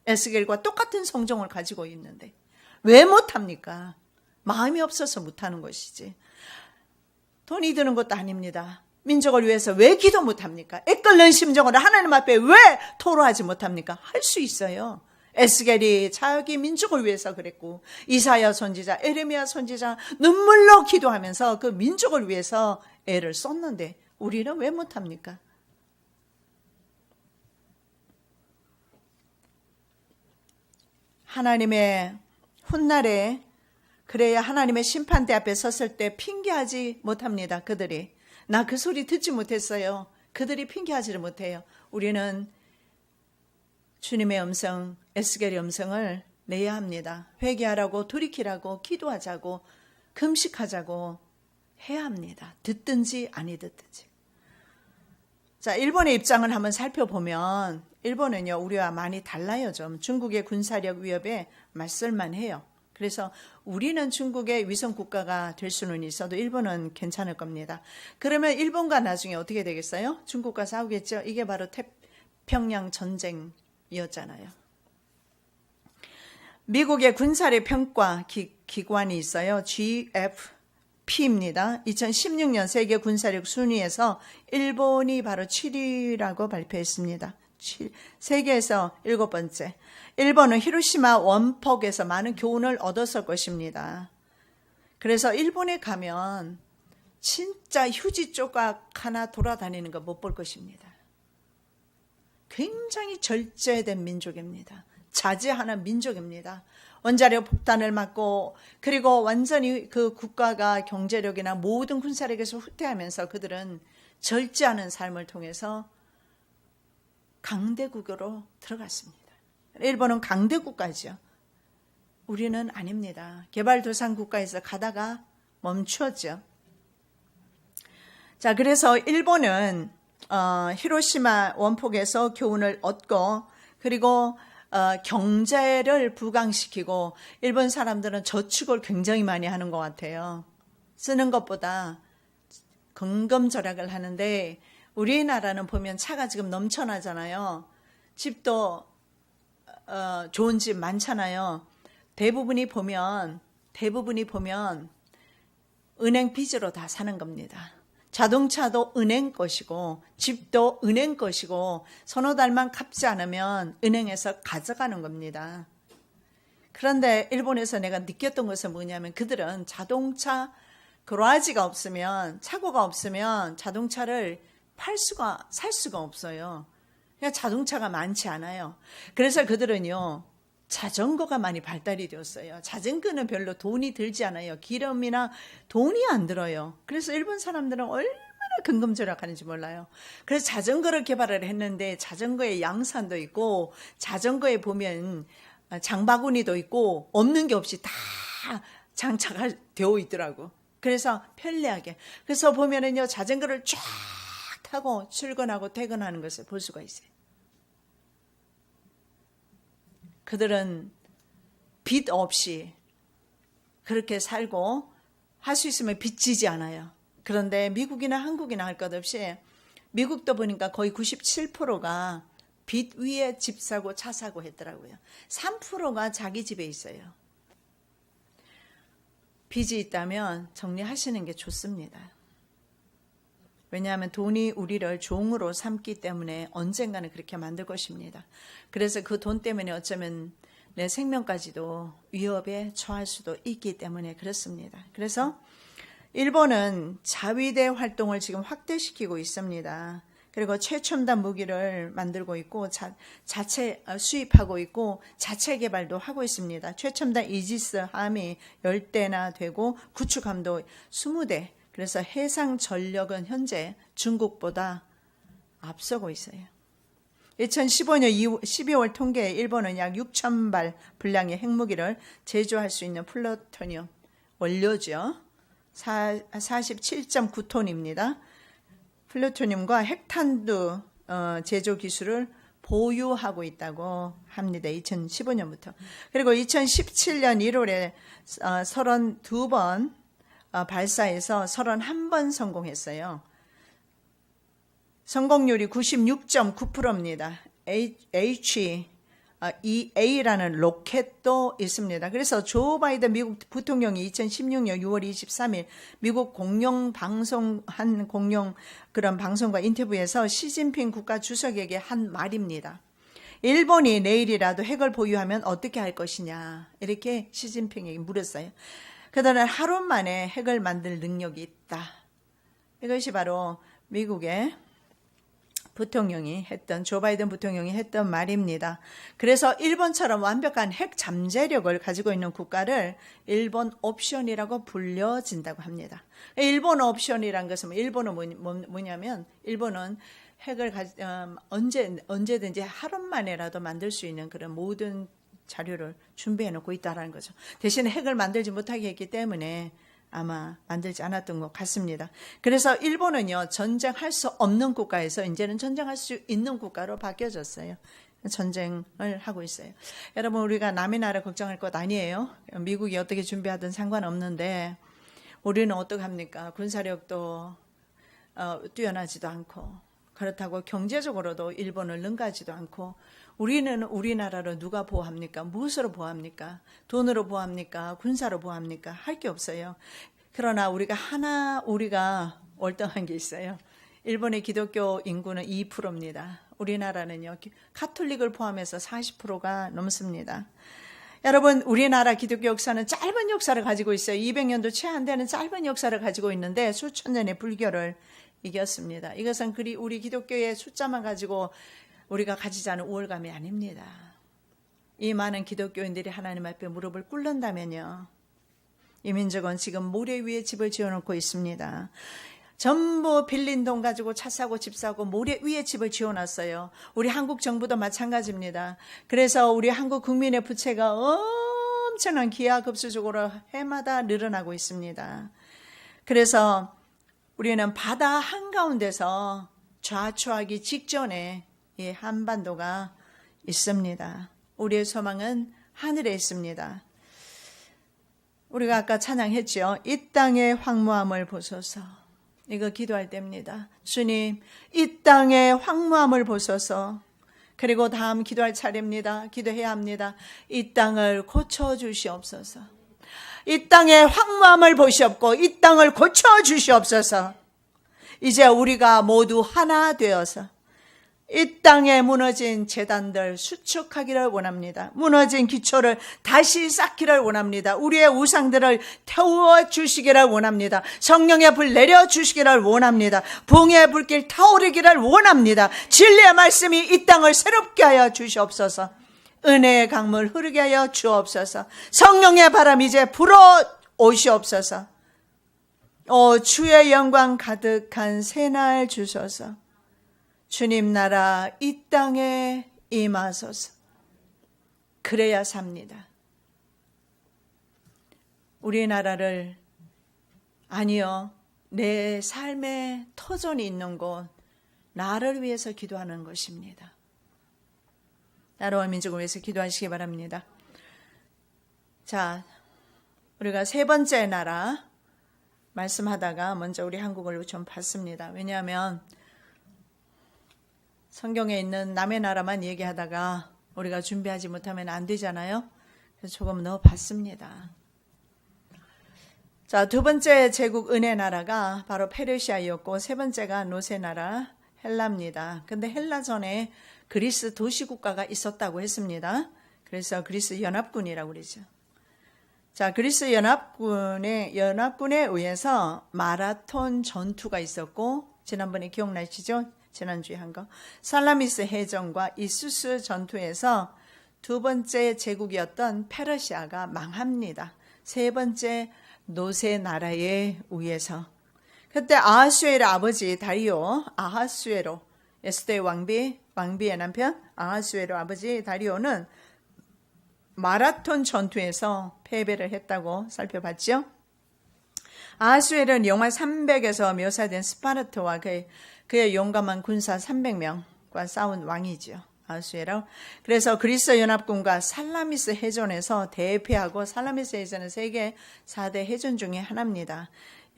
에스겔과 똑같은 성종을 가지고 있는데 왜 못합니까? 마음이 없어서 못하는 것이지. 돈이 드는 것도 아닙니다. 민족을 위해서 왜 기도 못합니까? 애끓는 심정으로 하나님 앞에 왜 토로하지 못합니까? 할 수 있어요. 에스겔이 자기 민족을 위해서 그랬고, 이사야 선지자, 에레미야 선지자 눈물로 기도하면서 그 민족을 위해서 애를 썼는데 우리는 왜 못합니까? 하나님의 훗날에, 그래야 하나님의 심판대 앞에 섰을 때 핑계하지 못합니다. 그들이 나 그 소리 듣지 못했어요. 그들이 핑계하지를 못해요. 우리는 주님의 음성, 에스겔의 음성을 내야 합니다. 회개하라고, 돌이키라고, 기도하자고, 금식하자고 해야 합니다. 듣든지 아니 듣든지. 자, 일본의 입장을 한번 살펴보면 일본은요, 우리와 많이 달라요. 좀 중국의 군사력 위협에 맞설만 해요. 그래서 우리는 중국의 위성 국가가 될 수는 있어도 일본은 괜찮을 겁니다. 그러면 일본과 나중에 어떻게 되겠어요? 중국과 싸우겠죠. 이게 바로 태평양 전쟁이었잖아요. 미국의 군사력 평가 기관이 있어요. GFP입니다. 2016년 세계 군사력 순위에서 일본이 바로 7위라고 발표했습니다. 세계에서 7번째. 일본은 히로시마 원폭에서 많은 교훈을 얻었을 것입니다. 그래서 일본에 가면 진짜 휴지 조각 하나 돌아다니는 거 못 볼 것입니다. 굉장히 절제된 민족입니다. 자제하는 민족입니다. 원자력 폭탄을 맞고 그리고 완전히 그 국가가 경제력이나 모든 군사력에서 후퇴하면서 그들은 절제하는 삶을 통해서 강대국으로 들어갔습니다. 일본은 강대국가죠. 우리는 아닙니다. 개발도상 국가에서 가다가 멈추었죠. 자, 그래서 일본은 히로시마 원폭에서 교훈을 얻고 그리고 경제를 부강시키고 일본 사람들은 저축을 굉장히 많이 하는 것 같아요. 쓰는 것보다 근검절약을 하는데 우리나라는 보면 차가 지금 넘쳐나잖아요. 집도 좋은 집 많잖아요. 대부분이 보면 은행 빚으로 다 사는 겁니다. 자동차도 은행 것이고 집도 은행 것이고 서너 달만 갚지 않으면 은행에서 가져가는 겁니다. 그런데 일본에서 내가 느꼈던 것은 뭐냐면 그들은 자동차 그라지가 없으면 차고가 없으면 자동차를 살 수가 없어요. 그러니까 자동차가 많지 않아요. 그래서 그들은요 자전거가 많이 발달이 되었어요. 자전거는 별로 돈이 들지 않아요. 기름이나 돈이 안 들어요. 그래서 일본 사람들은 얼마나 근검절약하는지 몰라요. 그래서 자전거를 개발을 했는데 자전거에 양산도 있고 자전거에 보면 장바구니도 있고 없는 게 없이 다 장착이 되어 있더라고. 그래서 편리하게. 그래서 보면은요 자전거를 쫙 타고 출근하고 퇴근하는 것을 볼 수가 있어요. 그들은 빚 없이 그렇게 살고 할 수 있으면 빚지지 않아요. 그런데 미국이나 한국이나 할 것 없이 미국도 보니까 거의 97%가 빚 위에 집 사고 차 사고 했더라고요. 3%가 자기 집에 있어요. 빚이 있다면 정리하시는 게 좋습니다. 왜냐하면 돈이 우리를 종으로 삼기 때문에 언젠가는 그렇게 만들 것입니다. 그래서 그 돈 때문에 어쩌면 내 생명까지도 위협에 처할 수도 있기 때문에 그렇습니다. 그래서 일본은 자위대 활동을 지금 확대시키고 있습니다. 그리고 최첨단 무기를 만들고 있고 자체 수입하고 있고 자체 개발도 하고 있습니다. 최첨단 이지스 함이 10대나 되고 구축함도 20대. 그래서 해상 전력은 현재 중국보다 앞서고 있어요. 2015년 12월 통계에 일본은 약 6,000발 분량의 핵무기를 제조할 수 있는 플루토늄 원료죠. 47.9톤입니다. 플루토늄과 핵탄두 제조 기술을 보유하고 있다고 합니다. 2015년부터. 그리고 2017년 1월에 32번 발사해서 31번 성공했어요. 성공률이 96.9%입니다. HEA라는 로켓도 있습니다. 그래서 조 바이든 미국 부통령이 2016년 6월 23일 미국 공영 그런 방송과 인터뷰에서 시진핑 국가 주석에게 한 말입니다. 일본이 내일이라도 핵을 보유하면 어떻게 할 것이냐 이렇게 시진핑에게 물었어요. 그들은 하루 만에 핵을 만들 능력이 있다. 이것이 바로 미국의 부통령이 했던 조 바이든 부통령이 했던 말입니다. 그래서 일본처럼 완벽한 핵 잠재력을 가지고 있는 국가를 일본 옵션이라고 불려진다고 합니다. 일본 옵션이란 것은 일본은 뭐냐면 일본은 핵을 언제든지 하루 만에라도 만들 수 있는 그런 모든 자료를 준비해 놓고 있다는 거죠. 대신 핵을 만들지 못하게 했기 때문에 아마 만들지 않았던 것 같습니다. 그래서 일본은요, 전쟁할 수 없는 국가에서 이제는 전쟁할 수 있는 국가로 바뀌어졌어요. 전쟁을 하고 있어요. 여러분, 우리가 남의 나라 걱정할 것 아니에요. 미국이 어떻게 준비하든 상관없는데 우리는 어떡합니까? 군사력도 뛰어나지도 않고 그렇다고 경제적으로도 일본을 능가하지도 않고 우리는 우리나라를 누가 보호합니까? 무엇으로 보호합니까? 돈으로 보호합니까? 군사로 보호합니까? 할 게 없어요. 그러나 우리가 월등한 게 있어요. 일본의 기독교 인구는 2%입니다. 우리나라는요, 카톨릭을 포함해서 40%가 넘습니다. 여러분, 우리나라 기독교 역사는 짧은 역사를 가지고 있어요. 200년도 채 안 되는 짧은 역사를 가지고 있는데 수천 년의 불교를 이겼습니다. 이것은 우리 기독교의 숫자만 가지고 우리가 가지자는 우월감이 아닙니다. 이 많은 기독교인들이 하나님 앞에 무릎을 꿇는다면요, 이 민족은 지금 모래 위에 집을 지어놓고 있습니다. 전부 빌린 돈 가지고 차 사고 집 사고 모래 위에 집을 지어놨어요. 우리 한국 정부도 마찬가지입니다. 그래서 우리 한국 국민의 부채가 엄청난 기하급수적으로 해마다 늘어나고 있습니다. 그래서 우리는 바다 한가운데서 좌초하기 직전에 이 한반도가 있습니다. 우리의 소망은 하늘에 있습니다. 우리가 아까 찬양했죠. 이 땅의 황무함을 보소서. 이거 기도할 때입니다. 주님, 이 땅의 황무함을 보소서. 그리고 다음 기도할 차례입니다. 기도해야 합니다. 이 땅을 고쳐주시옵소서. 이 땅의 황무함을 보시옵고 이 땅을 고쳐주시옵소서. 이제 우리가 모두 하나 되어서 이 땅에 무너진 제단들 수축하기를 원합니다. 무너진 기초를 다시 쌓기를 원합니다. 우리의 우상들을 태워주시기를 원합니다. 성령의 불 내려주시기를 원합니다. 붕의 불길 타오르기를 원합니다. 진리의 말씀이 이 땅을 새롭게 하여 주시옵소서. 은혜의 강물 흐르게 하여 주옵소서. 성령의 바람 이제 불어 오시옵소서. 주의 영광 가득한 새날 주소서. 주님 나라 이 땅에 임하소서. 그래야 삽니다. 우리나라를, 아니요, 내 삶의 터전이 있는 곳, 나를 위해서 기도하는 것입니다. 나라와 민족을 위해서 기도하시기 바랍니다. 자, 우리가 세 번째 나라 말씀하다가 먼저 우리 한국을 좀 봤습니다. 왜냐하면 성경에 있는 남의 나라만 얘기하다가 우리가 준비하지 못하면 안 되잖아요. 그래서 조금 더 봤습니다. 자, 두 번째 제국 은혜 나라가 바로 페르시아였고 세 번째가 노세 나라 헬라입니다. 근데 헬라 전에 그리스 도시국가가 있었다고 했습니다. 그래서 그리스 연합군이라고 그러죠. 자, 그리스 연합군에 의해서 마라톤 전투가 있었고, 지난번에 기억나시죠? 지난주에 한 거. 살라미스 해전과 이수스 전투에서 두 번째 제국이었던 페르시아가 망합니다. 세 번째 노세 나라에 의해서. 그때 아하수에로 아버지 다리오, 아하수에로, 에스더의 왕비의 남편 아하수에로 아버지 다리오는 마라톤 전투에서 패배를 했다고 살펴봤죠. 아하수에로는 영화 300에서 묘사된 스파르타와 그의 용감한 군사 300명과 싸운 왕이죠. 아하수에로. 그래서 그리스 연합군과 살라미스 해전에서 대패하고, 살라미스 해전은 세계 4대 해전 중에 하나입니다.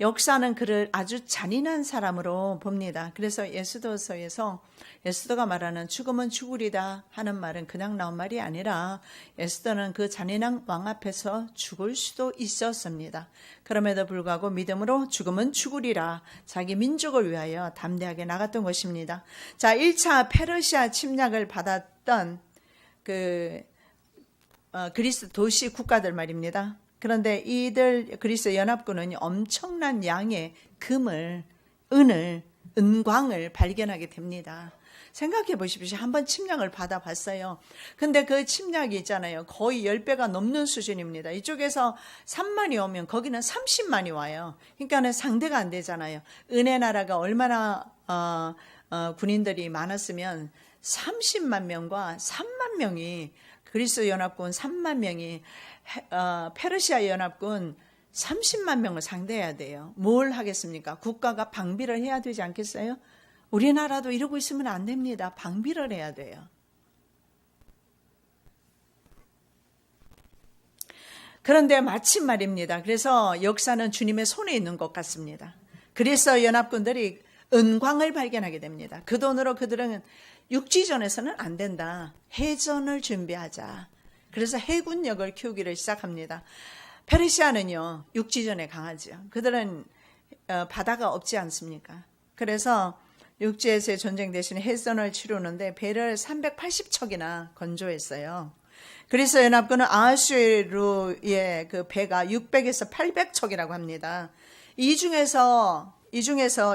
역사는 그를 아주 잔인한 사람으로 봅니다. 그래서 에스더서에서 에스더가 말하는 죽으면 죽으리다 하는 말은 그냥 나온 말이 아니라 에스더는 그 잔인한 왕 앞에서 죽을 수도 있었습니다. 그럼에도 불구하고 믿음으로 죽으면 죽으리라 자기 민족을 위하여 담대하게 나갔던 것입니다. 자, 1차 페르시아 침략을 받았던 그리스 도시 국가들 말입니다. 그런데 이들 그리스 연합군은 엄청난 양의 금을, 은광을 발견하게 됩니다. 생각해 보십시오. 한번 침략을 받아봤어요. 근데 그 침략이 있잖아요. 거의 10배가 넘는 수준입니다. 이쪽에서 3만이 오면 거기는 30만이 와요. 그러니까 상대가 안 되잖아요. 은혜 나라가 얼마나 군인들이 많았으면 30만 명과 3만 명이, 그리스 연합군 3만 명이 페르시아 연합군 30만 명을 상대해야 돼요. 뭘 하겠습니까? 국가가 방비를 해야 되지 않겠어요? 우리나라도 이러고 있으면 안 됩니다. 방비를 해야 돼요. 그런데 마침 말입니다. 그래서 역사는 주님의 손에 있는 것 같습니다. 그리스 연합군들이 은광을 발견하게 됩니다. 그 돈으로 그들은 육지전에서는 안 된다. 해전을 준비하자. 그래서 해군력을 키우기를 시작합니다. 페르시아는요, 육지전에 강하죠. 그들은 바다가 없지 않습니까? 그래서 육지에서의 전쟁 대신에 해전을 치르는데 배를 380척이나 건조했어요. 그래서 연합군은 아하수에로의 그 배가 600에서 800척이라고 합니다. 이 중에서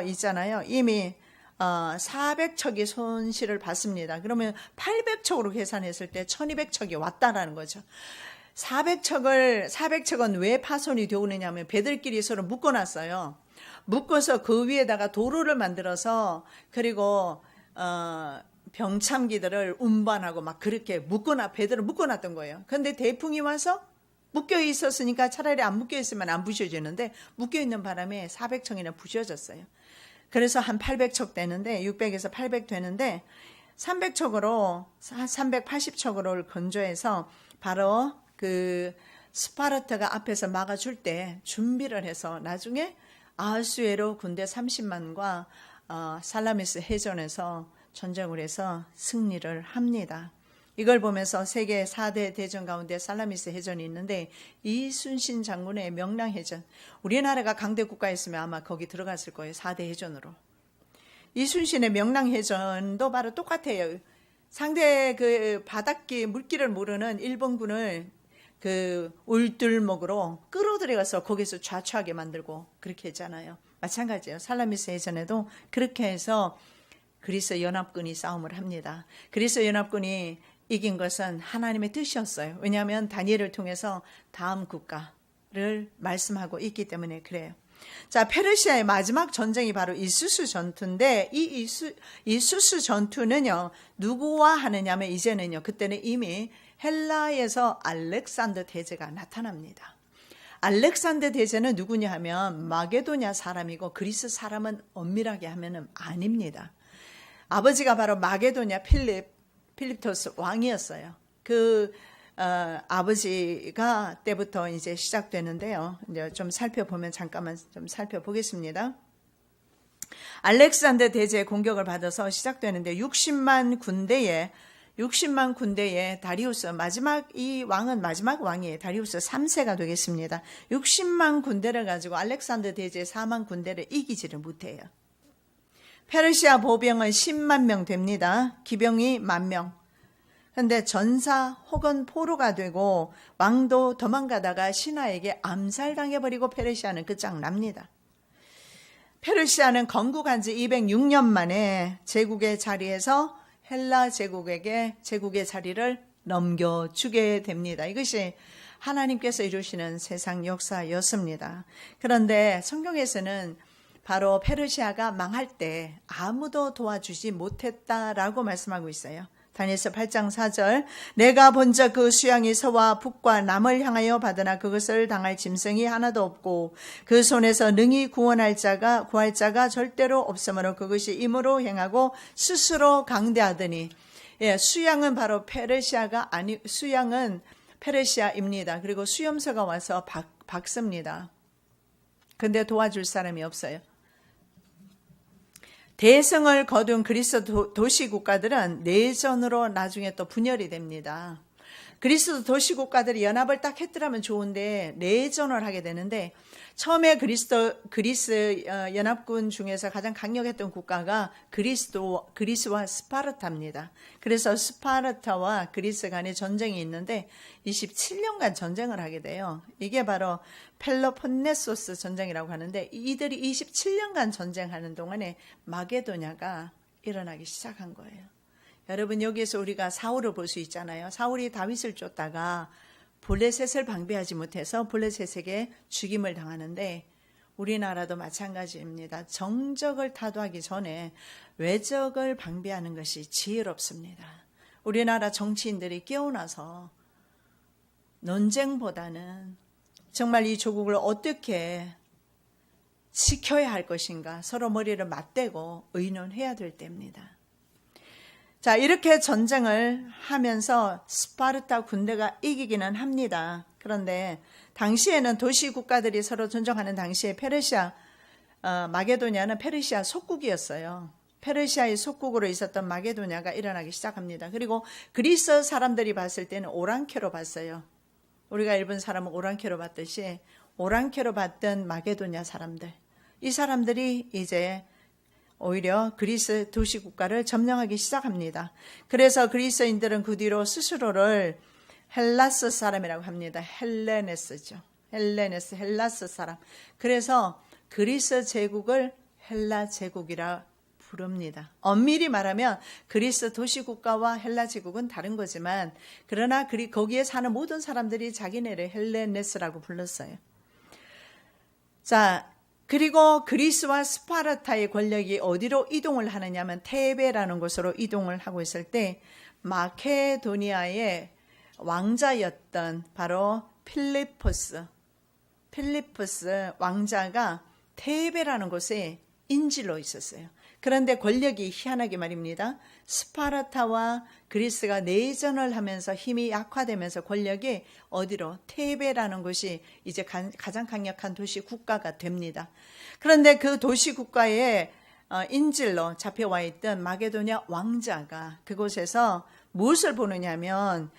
있잖아요. 이미 400척이 손실을 봤습니다. 그러면 800척으로 계산했을 때 1200척이 왔다라는 거죠. 400척은 왜 파손이 되었느냐면 배들끼리 서로 묶어놨어요. 묶어서 그 위에다가 도로를 만들어서 그리고 병참기들을 운반하고 막 그렇게 배들을 묶어놨던 거예요. 그런데 대풍이 와서 묶여 있었으니까 차라리 안 묶여 있으면 안 부셔지는데 묶여 있는 바람에 400척이나 부셔졌어요. 그래서 한 800척 되는데 600에서 800 되는데 380척으로 건조해서 바로 그 스파르타가 앞에서 막아줄 때 준비를 해서 나중에 아하수에로 군대 30만과 살라미스 해전에서 전쟁을 해서 승리를 합니다. 이걸 보면서 세계 4대 대전 가운데 살라미스 해전이 있는데 이순신 장군의 명랑해전, 우리나라가 강대 국가였으면 아마 거기 들어갔을 거예요. 4대 해전으로. 이순신의 명랑해전도 바로 똑같아요. 상대 그 바닷길 물길을 모르는 일본군을 그 울들목으로 끌어들여가서 거기서 좌초하게 만들고 그렇게 했잖아요. 마찬가지예요. 살라미스 해전에도 그렇게 해서 그리스 연합군이 싸움을 합니다. 그리스 연합군이 이긴 것은 하나님의 뜻이었어요. 왜냐하면 다니엘을 통해서 다음 국가를 말씀하고 있기 때문에 그래요. 자, 페르시아의 마지막 전쟁이 바로 이수스 전투인데 이 이수스 전투는요, 누구와 하느냐면 이제는요, 그때는 이미 헬라에서 알렉산더 대제가 나타납니다. 알렉산더 대제는 누구냐 하면 마게도냐 사람이고 그리스 사람은 엄밀하게 하면은 아닙니다. 아버지가 바로 마게도냐 필립토스 왕이었어요. 그 아버지가 때부터 이제 시작되는데요. 이제 좀 살펴보면 잠깐만 좀 살펴보겠습니다. 알렉산더 대제의 공격을 받아서 시작되는데 60만 군대에 다리우스 이 왕은 마지막 왕이에요. 다리우스 3세가 되겠습니다. 60만 군대를 가지고 알렉산더 대제의 4만 군대를 이기지를 못해요. 페르시아 보병은 10만 명 됩니다. 기병이 10,000명. 그런데 전사 혹은 포로가 되고 왕도 도망가다가 신하에게 암살당해버리고 페르시아는 끝장납니다. 페르시아는 건국한 지 206년 만에 제국의 자리에서 헬라 제국에게 제국의 자리를 넘겨주게 됩니다. 이것이 하나님께서 이루시는 세상 역사였습니다. 그런데 성경에서는 바로 페르시아가 망할 때 아무도 도와주지 못했다라고 말씀하고 있어요. 다니엘서 8장 4절, 내가 본적 그 수양이 서와 북과 남을 향하여 받으나 그것을 당할 짐승이 하나도 없고 그 손에서 능히 구할 자가 절대로 없으므로 그것이 임으로 행하고 스스로 강대하더니, 수양은 바로 수양은 페르시아입니다. 그리고 수염소가 와서 박습니다. 근데 도와줄 사람이 없어요. 대성을 거둔 그리스 도시 국가들은 내전으로 나중에 또 분열이 됩니다. 그리스 도시 국가들이 연합을 딱 했더라면 좋은데 내전을 하게 되는데 처음에 그리스 연합군 중에서 가장 강력했던 국가가 그리스와 스파르타입니다. 그래서 스파르타와 그리스 간의 전쟁이 있는데 27년간 전쟁을 하게 돼요. 이게 바로 펠로폰네소스 전쟁이라고 하는데 이들이 27년간 전쟁하는 동안에 마게도냐가 일어나기 시작한 거예요. 여러분, 여기에서 우리가 사울을 볼 수 있잖아요. 사울이 다윗을 쫓다가 블레셋을 방비하지 못해서 블레셋에게 죽임을 당하는데 우리나라도 마찬가지입니다. 정적을 타도하기 전에 외적을 방비하는 것이 지혜롭습니다. 우리나라 정치인들이 깨어나서 논쟁보다는 정말 이 조국을 어떻게 지켜야 할 것인가 서로 머리를 맞대고 의논해야 될 때입니다. 자, 이렇게 전쟁을 하면서 스파르타 군대가 이기기는 합니다. 그런데 당시에는 도시 국가들이 서로 전쟁하는 당시에 페르시아 마게도냐는 페르시아 속국이었어요. 페르시아의 속국으로 있었던 마게도냐가 일어나기 시작합니다. 그리고 그리스 사람들이 봤을 때는 오랑캐로 봤어요. 우리가 일본 사람은 오랑캐로 봤듯이 오랑캐로 봤던 마게도냐 사람들, 이 사람들이 이제 오히려 그리스 도시국가를 점령하기 시작합니다. 그래서 그리스인들은 그 뒤로 스스로를 헬라스 사람이라고 합니다. 헬레네스죠. 헬라스 사람. 그래서 그리스 제국을 헬라 제국이라 부릅니다. 엄밀히 말하면 그리스 도시국가와 헬라 제국은 다른 거지만, 그러나 거기에 사는 모든 사람들이 자기네를 헬레네스라고 불렀어요. 자, 그리고 그리스와 스파르타의 권력이 어디로 이동을 하느냐면 테베라는 곳으로 이동을 하고 있을 때 마케도니아의 왕자였던 바로 필리포스 왕자가 테베라는 곳에 인질로 있었어요. 그런데 권력이 희한하게 말입니다. 스파르타와 그리스가 내전을 하면서 힘이 약화되면서 권력이 어디로? 테베라는 곳이 이제 가장 강력한 도시 국가가 됩니다. 그런데 그 도시 국가에 인질로 잡혀와 있던 마게도냐 왕자가 그곳에서 무엇을 보느냐면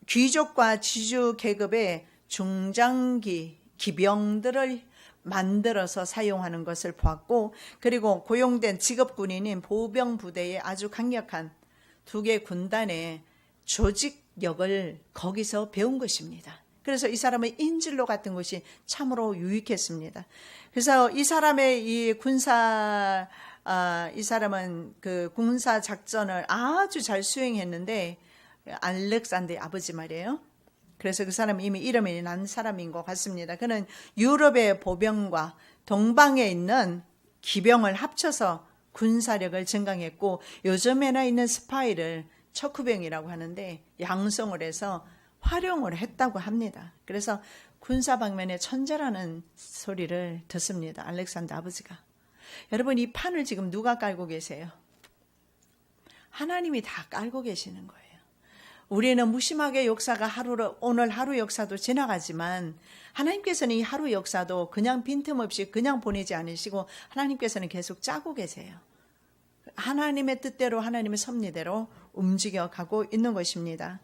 귀족과 지주 계급의 중장기 기병들을 만들어서 사용하는 것을 보았고, 그리고 고용된 직업 군인인 보병 부대의 아주 강력한 두 개 군단의 조직력을 거기서 배운 것입니다. 그래서 이 사람의 인질로 갔던 것이 참으로 유익했습니다. 그래서 이 사람의 이 사람은 그 군사 작전을 아주 잘 수행했는데, 알렉산더의 아버지 말이에요. 그래서 그 사람은 이미 이름이 난 사람인 것 같습니다. 그는 유럽의 보병과 동방에 있는 기병을 합쳐서 군사력을 증강했고, 요즘에나 있는 스파이를 척후병이라고 하는데 양성을 해서 활용을 했다고 합니다. 그래서 군사 방면의 천재라는 소리를 듣습니다. 알렉산더 아버지가. 여러분, 이 판을 지금 누가 깔고 계세요? 하나님이 다 깔고 계시는 거예요. 우리는 무심하게 역사가 오늘 하루 역사도 지나가지만, 하나님께서는 이 하루 역사도 그냥 빈틈없이 그냥 보내지 않으시고 하나님께서는 계속 짜고 계세요. 하나님의 뜻대로, 하나님의 섭리대로 움직여가고 있는 것입니다.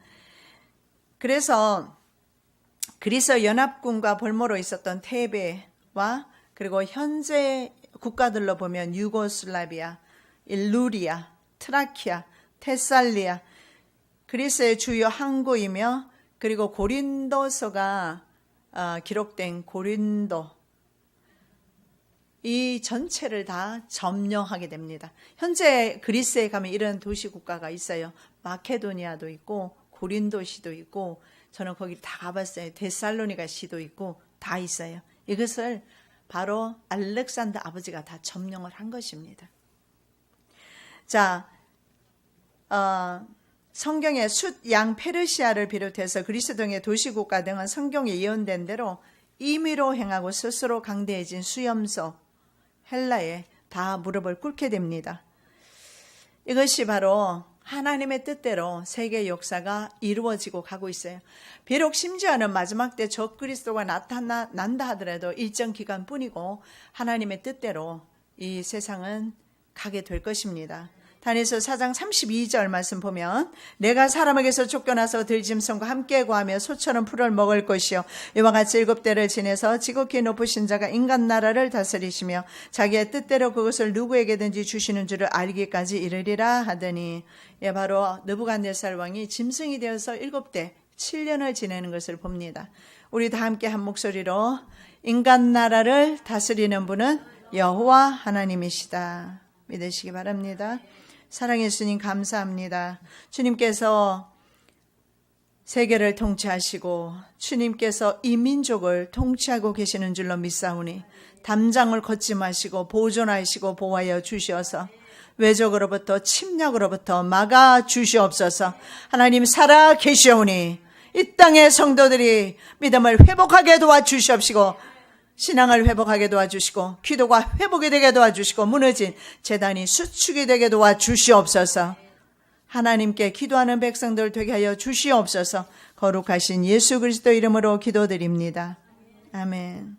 그래서 그리스 연합군과 볼모로 있었던 테베와, 그리고 현재 국가들로 보면 유고슬라비아, 일루리아, 트라키아, 테살리아, 그리스의 주요 항구이며, 그리고 고린도서가 기록된 고린도, 이 전체를 다 점령하게 됩니다. 현재 그리스에 가면 이런 도시 국가가 있어요. 마케도니아도 있고 고린도시도 있고, 저는 거기 다 가봤어요. 데살로니가 시도 있고 다 있어요. 이것을 바로 알렉산더 아버지가 다 점령을 한 것입니다. 자, 성경의 숫, 양, 페르시아를 비롯해서 그리스 등의 도시국가 등은 성경에 예언된 대로 임의로 행하고 스스로 강대해진 수염소 헬라에 다 무릎을 꿇게 됩니다. 이것이 바로 하나님의 뜻대로 세계 역사가 이루어지고 가고 있어요. 비록 심지어는 마지막 때 적그리스도가 나타난다 하더라도 일정 기간 뿐이고 하나님의 뜻대로 이 세상은 가게 될 것입니다. 다니엘서 4장 32절 말씀 보면, 내가 사람에게서 쫓겨나서 들짐승과 함께 구하며 소처럼 풀을 먹을 것이요, 이와 같이 7대를 지내서 지극히 높으신 자가 인간 나라를 다스리시며 자기의 뜻대로 그것을 누구에게든지 주시는 줄을 알기까지 이르리라 하더니, 바로 느부갓네살 왕이 짐승이 되어서 7대 7년을 지내는 것을 봅니다. 우리 다 함께 한 목소리로 인간 나라를 다스리는 분은 여호와 하나님이시다 믿으시기 바랍니다. 사랑의 주님, 감사합니다. 주님께서 세계를 통치하시고 주님께서 이 민족을 통치하고 계시는 줄로 믿사오니, 담장을 걷지 마시고 보존하시고 보호하여 주시어서 외적으로부터 침략으로부터 막아 주시옵소서. 하나님 살아 계시오니 이 땅의 성도들이 믿음을 회복하게 도와주시옵시고, 신앙을 회복하게 도와주시고, 기도가 회복이 되게 도와주시고, 무너진 제단이 수축이 되게 도와주시옵소서. 하나님께 기도하는 백성들 되게 하여 주시옵소서. 거룩하신 예수 그리스도 이름으로 기도드립니다. 아멘.